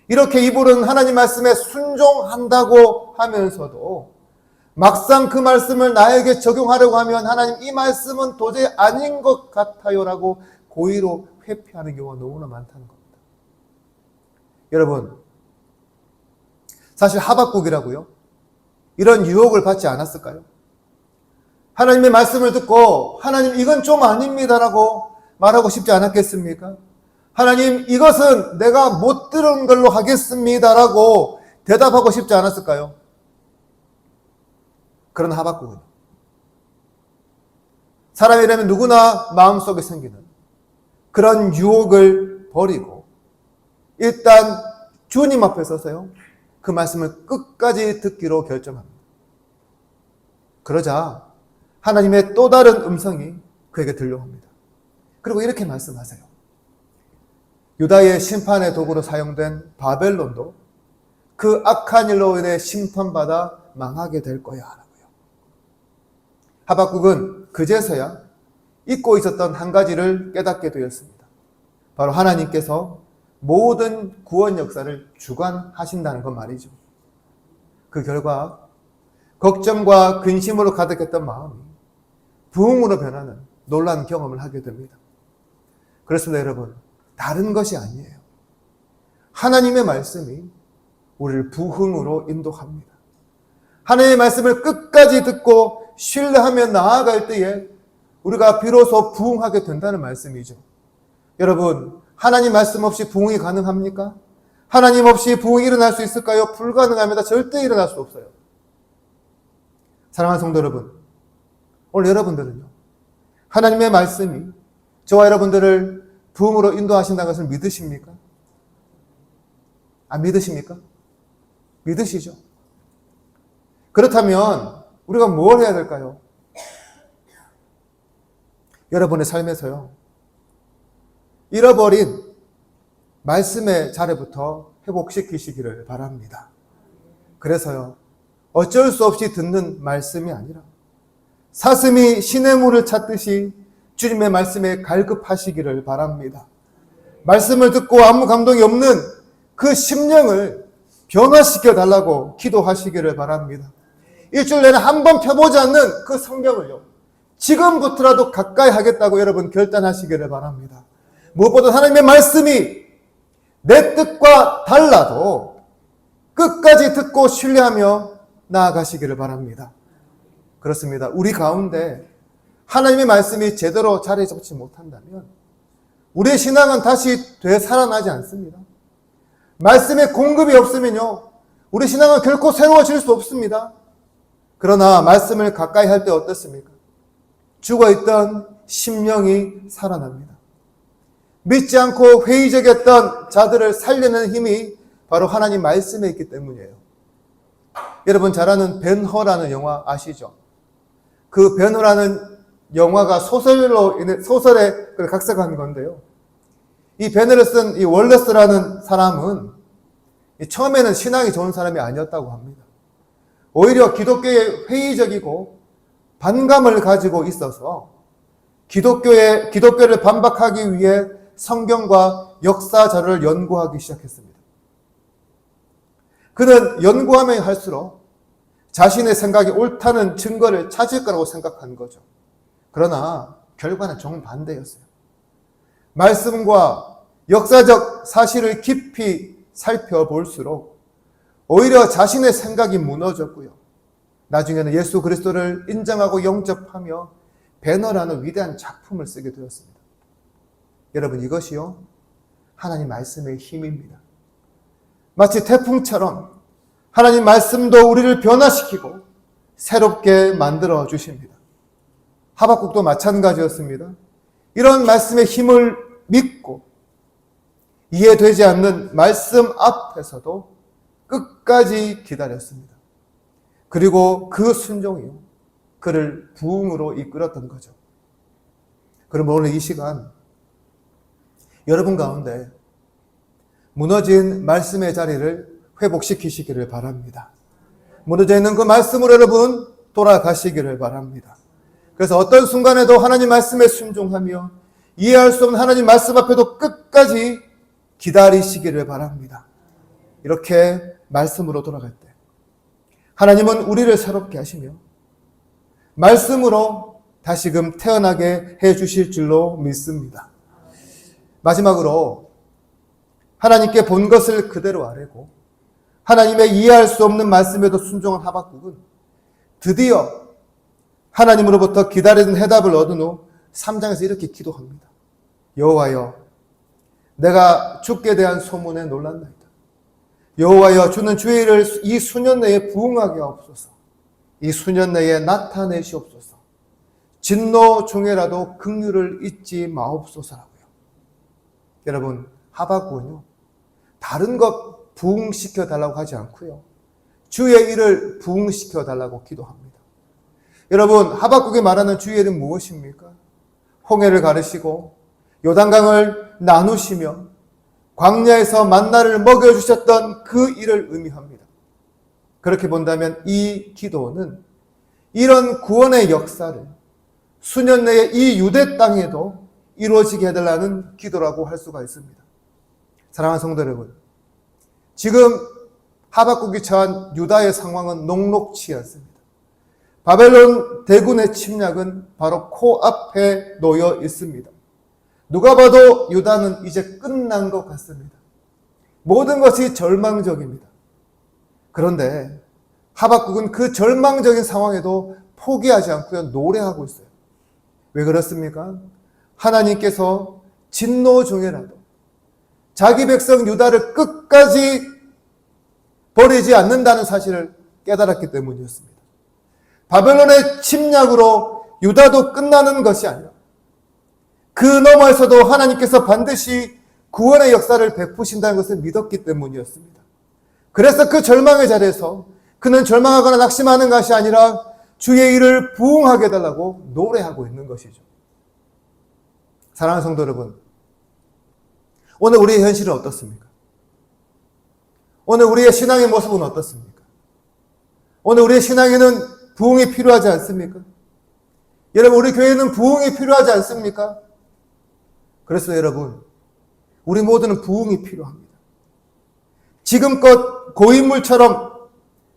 이렇게 이불은 하나님 말씀에 순종한다고 하면서도 막상 그 말씀을 나에게 적용하려고 하면 하나님 이 말씀은 도저히 아닌 것 같아요 라고 고의로 회피하는 경우가 너무나 많다는 겁니다. 여러분, 사실 하박국이라고요, 이런 유혹을 받지 않았을까요? 하나님의 말씀을 듣고 하나님 이건 좀 아닙니다라고 말하고 싶지 않았겠습니까? 하나님 이것은 내가 못 들은 걸로 하겠습니다라고 대답하고 싶지 않았을까요? 그런 하박국은 사람이라면 누구나 마음속에 생기는 그런 유혹을 버리고 일단 주님 앞에 서서요, 그 말씀을 끝까지 듣기로 결정합니다. 그러자 하나님의 또 다른 음성이 그에게 들려옵니다. 그리고 이렇게 말씀하세요. 유다의 심판의 도구로 사용된 바벨론도 그 악한 일로 인해 심판받아 망하게 될 거야 라고요. 하박국은 그제서야 잊고 있었던 한 가지를 깨닫게 되었습니다. 바로 하나님께서 모든 구원 역사를 주관하신다는 것 말이죠. 그 결과 걱정과 근심으로 가득했던 마음이 부흥으로 변하는 놀라운 경험을 하게 됩니다. 그렇습니다, 여러분. 다른 것이 아니에요. 하나님의 말씀이 우리를 부흥으로 인도합니다. 하나님의 말씀을 끝까지 듣고 신뢰하며 나아갈 때에 우리가 비로소 부흥하게 된다는 말씀이죠. 여러분, 하나님 말씀 없이 부흥이 가능합니까? 하나님 없이 부흥이 일어날 수 있을까요? 불가능합니다. 절대 일어날 수 없어요. 사랑하는 성도 여러분, 오늘 여러분들은요, 하나님의 말씀이 저와 여러분들을 부흥으로 인도하신다는 것을 믿으십니까? 안 믿으십니까? 믿으시죠? 그렇다면 우리가 뭘 해야 될까요? 여러분의 삶에서요, 잃어버린 말씀의 자리부터 회복시키시기를 바랍니다. 그래서요, 어쩔 수 없이 듣는 말씀이 아니라 사슴이 신의 물을 찾듯이 주님의 말씀에 갈급하시기를 바랍니다. 말씀을 듣고 아무 감동이 없는 그 심령을 변화시켜 달라고 기도하시기를 바랍니다. 일주일 내내 한 번 펴보지 않는 그 성경을요, 지금부터라도 가까이 하겠다고 여러분 결단하시기를 바랍니다. 무엇보다 하나님의 말씀이 내 뜻과 달라도 끝까지 듣고 신뢰하며 나아가시기를 바랍니다. 그렇습니다. 우리 가운데 하나님의 말씀이 제대로 자리 잡지 못한다면 우리의 신앙은 다시 되살아나지 않습니다. 말씀의 공급이 없으면요, 우리 신앙은 결코 새로워질 수 없습니다. 그러나 말씀을 가까이 할 때 어떻습니까? 죽어있던 심령이 살아납니다. 믿지 않고 회의적이었던 자들을 살리는 힘이 바로 하나님 말씀에 있기 때문이에요. 여러분 잘 아는 벤허라는 영화 아시죠? 그 벤허라는 영화가 소설에 각색한 건데요. 이 벤허를 쓴 이 월러스라는 사람은 처음에는 신앙이 좋은 사람이 아니었다고 합니다. 오히려 기독교에 회의적이고 반감을 가지고 있어서 기독교를 반박하기 위해 성경과 역사 자료를 연구하기 시작했습니다. 그는 연구하면 할수록 자신의 생각이 옳다는 증거를 찾을 거라고 생각한 거죠. 그러나 결과는 정반대였어요. 말씀과 역사적 사실을 깊이 살펴볼수록 오히려 자신의 생각이 무너졌고요. 나중에는 예수 그리스도를 인정하고 영접하며 배너라는 위대한 작품을 쓰게 되었습니다. 여러분, 이것이요, 하나님 말씀의 힘입니다. 마치 태풍처럼 하나님 말씀도 우리를 변화시키고 새롭게 만들어 주십니다. 하박국도 마찬가지였습니다. 이런 말씀의 힘을 믿고 이해되지 않는 말씀 앞에서도 끝까지 기다렸습니다. 그리고 그 순종이요, 그를 부흥으로 이끌었던 거죠. 그럼 오늘 이 시간 여러분 가운데 무너진 말씀의 자리를 회복시키시기를 바랍니다. 무너져 있는 그 말씀으로 여러분 돌아가시기를 바랍니다. 그래서 어떤 순간에도 하나님 말씀에 순종하며 이해할 수 없는 하나님 말씀 앞에도 끝까지 기다리시기를 바랍니다. 이렇게 말씀으로 돌아갈 때 하나님은 우리를 새롭게 하시며 말씀으로 다시금 태어나게 해주실 줄로 믿습니다. 마지막으로 하나님께 본 것을 그대로 아뢰고 하나님의 이해할 수 없는 말씀에도 순종한 하박국은 드디어 하나님으로부터 기다리던 해답을 얻은 후 3장에서 이렇게 기도합니다. 여호와여, 내가 주께 대한 소문에 놀랐나이다. 여호와여, 주는 주의 일을 이 수년 내에 부응하게 하옵소서. 이 수년 내에 나타내시옵소서. 진노 중에라도 긍휼을 잊지 마옵소서라고요. 여러분, 하박국은요, 다른 것 부응시켜 달라고 하지 않고요, 주의 일을 부응시켜 달라고 기도합니다. 여러분, 하박국이 말하는 주의 일은 무엇입니까? 홍해를 가르시고 요단강을 나누시며 광야에서 만나를 먹여주셨던 그 일을 의미합니다. 그렇게 본다면 이 기도는 이런 구원의 역사를 수년 내에 이 유대 땅에도 이루어지게 해달라는 기도라고 할 수가 있습니다. 사랑하는 성도 여러분, 지금 하박국이 처한 유다의 상황은 녹록치 않습니다. 바벨론 대군의 침략은 바로 코앞에 놓여 있습니다. 누가 봐도 유다는 이제 끝난 것 같습니다. 모든 것이 절망적입니다. 그런데 하박국은 그 절망적인 상황에도 포기하지 않고요, 노래하고 있어요. 왜 그렇습니까? 하나님께서 진노 중에라도 자기 백성 유다를 끝까지 버리지 않는다는 사실을 깨달았기 때문이었습니다. 바벨론의 침략으로 유다도 끝나는 것이 아니라 그 너머에서도 하나님께서 반드시 구원의 역사를 베푸신다는 것을 믿었기 때문이었습니다. 그래서 그 절망의 자리에서 그는 절망하거나 낙심하는 것이 아니라 주의 일을 부응하게 해달라고 노래하고 있는 것이죠. 사랑하는 성도 여러분, 오늘 우리의 현실은 어떻습니까? 오늘 우리의 신앙의 모습은 어떻습니까? 오늘 우리의 신앙에는 부흥이 필요하지 않습니까? 여러분, 우리 교회는 부흥이 필요하지 않습니까? 그래서 여러분, 우리 모두는 부흥이 필요합니다. 지금껏 고인물처럼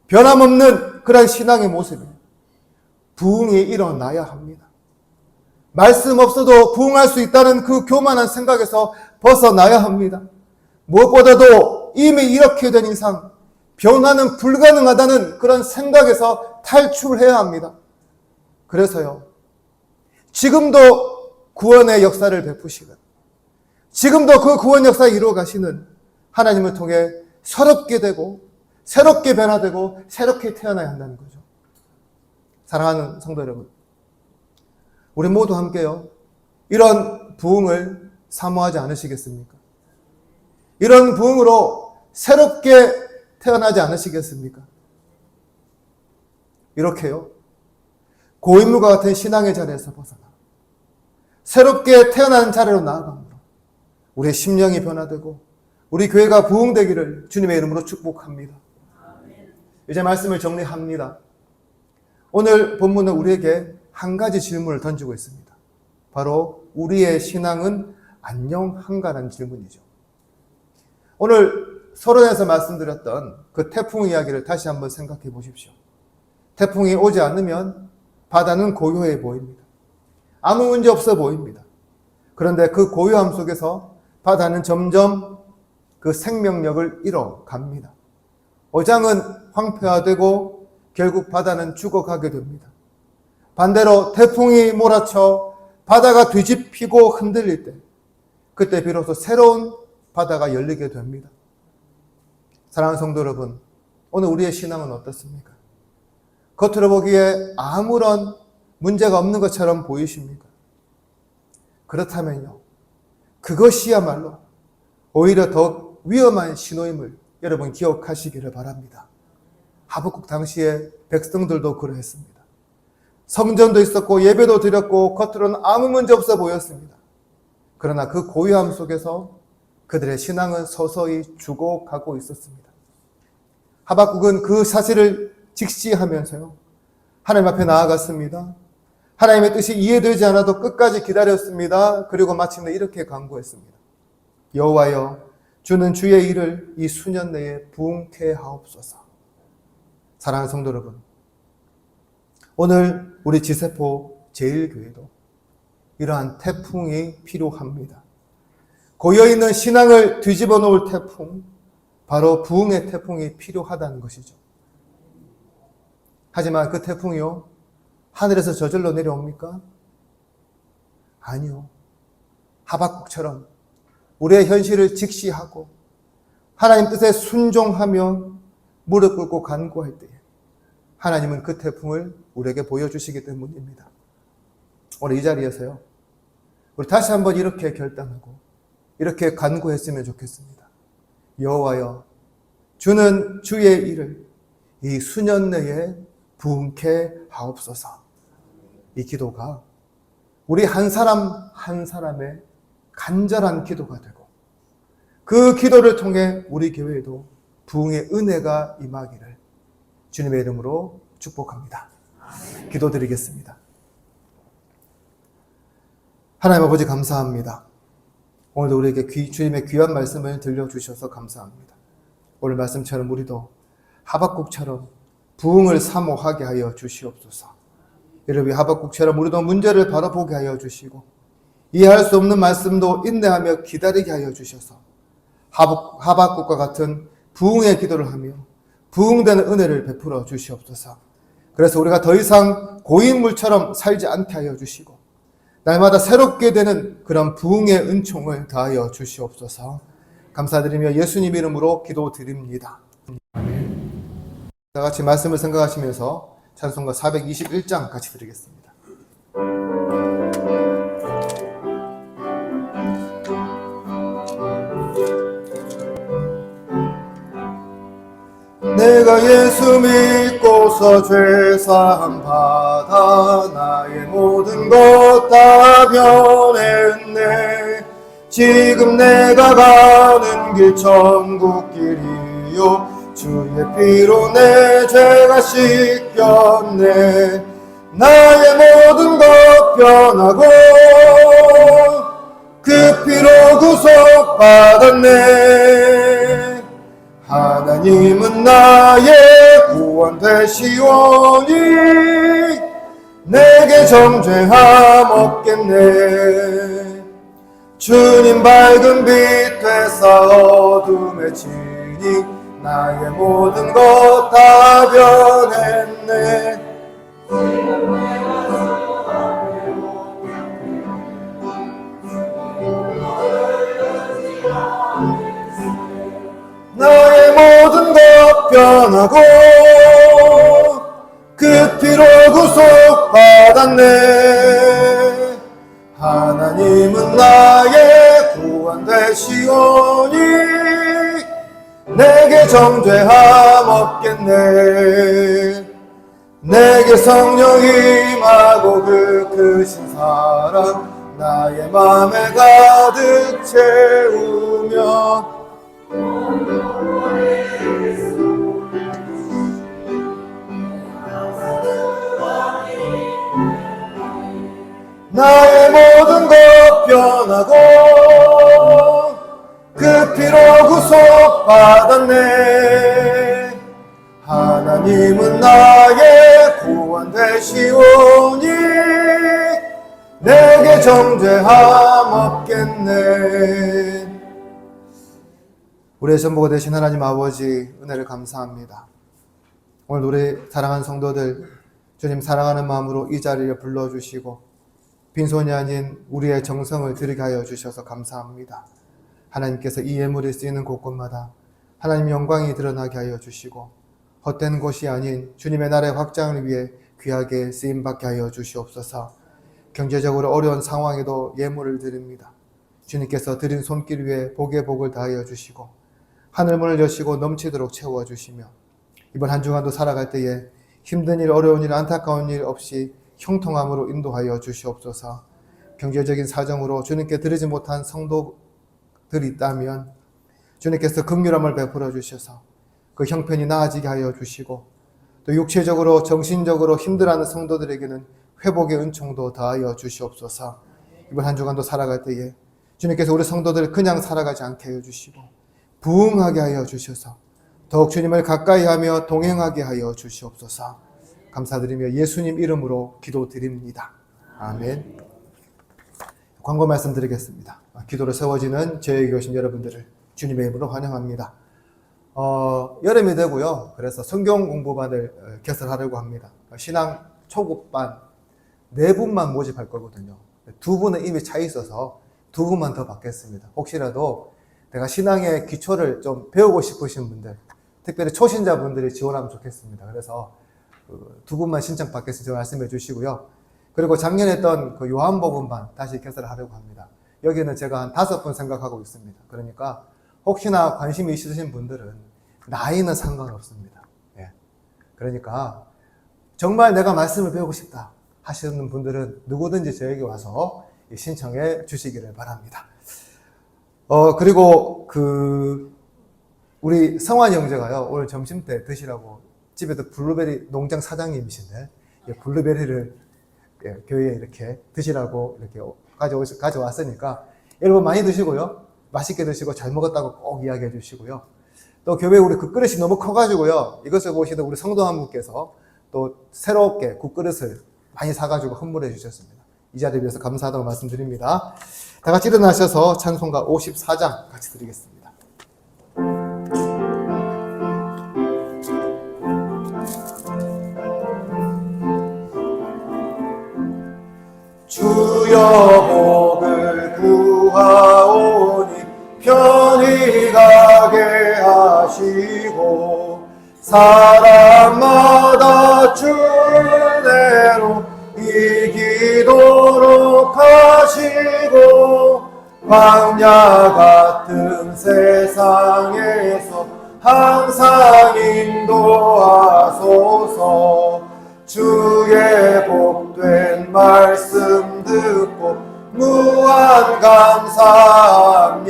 변함없는 그런 신앙의 모습이 부흥이 일어나야 합니다. 말씀 없어도 부흥할 수 있다는 그 교만한 생각에서 벗어나야 합니다. 무엇보다도 이미 이렇게 된 이상 변화는 불가능하다는 그런 생각에서 탈출해야 합니다. 그래서요, 지금도 구원의 역사를 베푸시는, 지금도 그 구원 역사 이루어 가시는 하나님을 통해 새롭게 되고 새롭게 변화되고 새롭게 태어나야 한다는 거죠. 사랑하는 성도 여러분, 우리 모두 함께요, 이런 부흥을 사모하지 않으시겠습니까? 이런 부흥으로 새롭게 태어나지 않으시겠습니까? 이렇게요, 고인물과 같은 신앙의 자리에서 벗어나 새롭게 태어나는 자리로 나아감으로 우리의 심령이 변화되고 우리 교회가 부흥되기를 주님의 이름으로 축복합니다. 이제 말씀을 정리합니다. 오늘 본문은 우리에게 한 가지 질문을 던지고 있습니다. 바로 우리의 신앙은 안녕한가라는 질문이죠. 오늘 서론에서 말씀드렸던 그 태풍 이야기를 다시 한번 생각해 보십시오. 태풍이 오지 않으면 바다는 고요해 보입니다. 아무 문제 없어 보입니다. 그런데 그 고요함 속에서 바다는 점점 그 생명력을 잃어갑니다. 어장은 황폐화되고 결국 바다는 죽어가게 됩니다. 반대로 태풍이 몰아쳐 바다가 뒤집히고 흔들릴 때, 그때 비로소 새로운 바다가 열리게 됩니다. 사랑하는 성도 여러분, 오늘 우리의 신앙은 어떻습니까? 겉으로 보기에 아무런 문제가 없는 것처럼 보이십니까? 그렇다면요, 그것이야말로 오히려 더 위험한 신호임을 여러분 기억하시기를 바랍니다. 하박국 당시에 백성들도 그러했습니다. 성전도 있었고 예배도 드렸고 겉으로는 아무 문제 없어 보였습니다. 그러나 그 고요함 속에서 그들의 신앙은 서서히 죽어가고 있었습니다. 하박국은 그 사실을 직시하면서요, 하나님 앞에 나아갔습니다. 하나님의 뜻이 이해되지 않아도 끝까지 기다렸습니다. 그리고 마침내 이렇게 간구했습니다. 여호와여, 주는 주의 일을 이 수년 내에 부흥케 하옵소서. 사랑하는 성도 여러분, 오늘 우리 지세포 제1교회도 이러한 태풍이 필요합니다. 고여있는 신앙을 뒤집어 놓을 태풍, 바로 부흥의 태풍이 필요하다는 것이죠. 하지만 그 태풍이요, 하늘에서 저절로 내려옵니까? 아니요. 하박국처럼 우리의 현실을 직시하고 하나님 뜻에 순종하며 무릎 꿇고 간구할 때에 하나님은 그 태풍을 우리에게 보여주시기 때문입니다. 오늘 이 자리에서요, 우리 다시 한번 이렇게 결단하고 이렇게 간구했으면 좋겠습니다. 여호와여, 주는 주의 일을 이 수년 내에 부흥케 하옵소서. 이 기도가 우리 한 사람 한 사람의 간절한 기도가 되고 그 기도를 통해 우리 교회에도 부흥의 은혜가 임하기를 주님의 이름으로 축복합니다. 기도드리겠습니다. 하나님 아버지 감사합니다. 오늘도 우리에게 주님의 귀한 말씀을 들려주셔서 감사합니다. 오늘 말씀처럼 우리도 하박국처럼 부흥을 사모하게 하여 주시옵소서. 여러분, 하박국처럼 우리도 문제를 바라보게 하여 주시고 이해할 수 없는 말씀도 인내하며 기다리게 하여 주셔서 하박국과 같은 부흥의 기도를 하며 부흥되는 은혜를 베풀어 주시옵소서. 그래서 우리가 더 이상 고인물처럼 살지 않게 하여 주시고 날마다 새롭게 되는 그런 부흥의 은총을 더하여 주시옵소서. 감사드리며 예수님 이름으로 기도드립니다. 다 같이 말씀을 생각하시면서 찬송가 421장 같이 드리겠습니다. 내가 예수 믿고서 죄사함 받아 나의 모든 것 다 변했네. 지금 내가 가는 길 천국 길이요 주의 피로 내 죄가 씻겼네. 나의 모든 것 변하고 그 피로 구속받았네. 하나님은 나의 구원 되시오니 내게 정죄함 없겠네. 주님 밝은 빛 되사 어둠에 지니 나의 모든 것 다 변했네. 나의 모든 것 변하고 그 피로 구속받았네. 하나님은 나의 구원 되시오니 내게 정죄함 없겠네. 내게 성령 임하고 그 크신 사랑 나의 맘에 가득 채우며 나의 모든 것 변하고 그 피로 구속받았네. 하나님은 나의 구원 되시오니 내게 정죄함 없겠네. 우리의 전부가 되신 하나님 아버지 은혜를 감사합니다. 오늘 우리 사랑하는 성도들 주님 사랑하는 마음으로 이 자리에 불러주시고 빈손이 아닌 우리의 정성을 드리게 하여 주셔서 감사합니다. 하나님께서 이 예물이 쓰이는 곳곳마다 하나님 영광이 드러나게 하여 주시고 헛된 곳이 아닌 주님의 나라의 확장을 위해 귀하게 쓰임받게 하여 주시옵소서. 경제적으로 어려운 상황에도 예물을 드립니다. 주님께서 드린 손길 위에 복의 복을 다하여 주시고 하늘문을 여시고 넘치도록 채워주시며 이번 한 주간도 살아갈 때에 힘든 일, 어려운 일, 안타까운 일 없이 형통함으로 인도하여 주시옵소서. 경제적인 사정으로 주님께 드리지 못한 성도들이 있다면 주님께서 긍휼함을 베풀어 주셔서 그 형편이 나아지게 하여 주시고 또 육체적으로 정신적으로 힘들어하는 성도들에게는 회복의 은총도 더하여 주시옵소서. 이번 한 주간도 살아갈 때에 주님께서 우리 성도들을 그냥 살아가지 않게 하여 주시고 부흥하게 하여 주셔서 더욱 주님을 가까이 하며 동행하게 하여 주시옵소서. 감사드리며 예수님 이름으로 기도드립니다. 아멘. 광고 말씀드리겠습니다. 기도로 세워지는 저에게 오신 여러분들을 주님의 이름으로 환영합니다. 여름이 되고요. 그래서 성경 공부반을 개설하려고 합니다. 신앙 초급반 4분만 모집할 거거든요. 2분은 이미 차 있어서 2분만 더 받겠습니다. 혹시라도 내가 신앙의 기초를 좀 배우고 싶으신 분들, 특별히 초신자분들이 지원하면 좋겠습니다. 그래서 2분만 신청 받겠습니다. 말씀해 주시고요. 그리고 작년에 했던 그 요한복음반 다시 개설하려고 합니다. 여기는 제가 한 5분 생각하고 있습니다. 그러니까 혹시나 관심이 있으신 분들은 나이는 상관없습니다. 예. 그러니까 정말 내가 말씀을 배우고 싶다 하시는 분들은 누구든지 저에게 와서 신청해 주시기를 바랍니다. 그리고 우리 성환이 형제가요, 오늘 점심 때 드시라고 집에도 블루베리 농장 사장님이신데, 블루베리를 교회에 이렇게 드시라고 이렇게 가져왔으니까, 여러분 많이 드시고요. 맛있게 드시고 잘 먹었다고 꼭 이야기해 주시고요. 또 교회 우리 국그릇이 너무 커가지고요. 이것을 보시는 우리 성도 한 분께서 또 새롭게 국그릇을 많이 사가지고 선물해 주셨습니다. 이 자리에 비해서 감사하다고 말씀드립니다. 다 같이 일어나셔서 찬송가 54장 같이 드리겠습니다. 주여 복을 구하오니 편히 가게 하시고 사람마다 주내로 이기도록 하시고 광야 같은 세상에서 항상 인도하소서. 주의 복된 말씀 듣고 무한 감사합니다.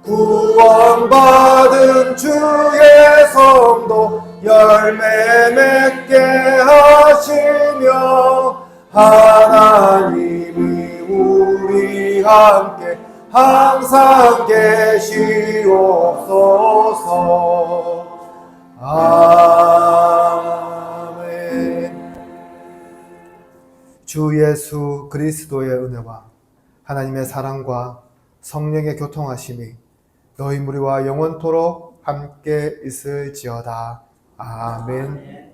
구원받은 주의 성도 열매 맺게 하시며 하나님이 우리 함께 항상 계시옵소서. 아멘. 주 예수 그리스도의 은혜와 하나님의 사랑과 성령의 교통하심이 너희 무리와 영원토록 함께 있을지어다. 아멘.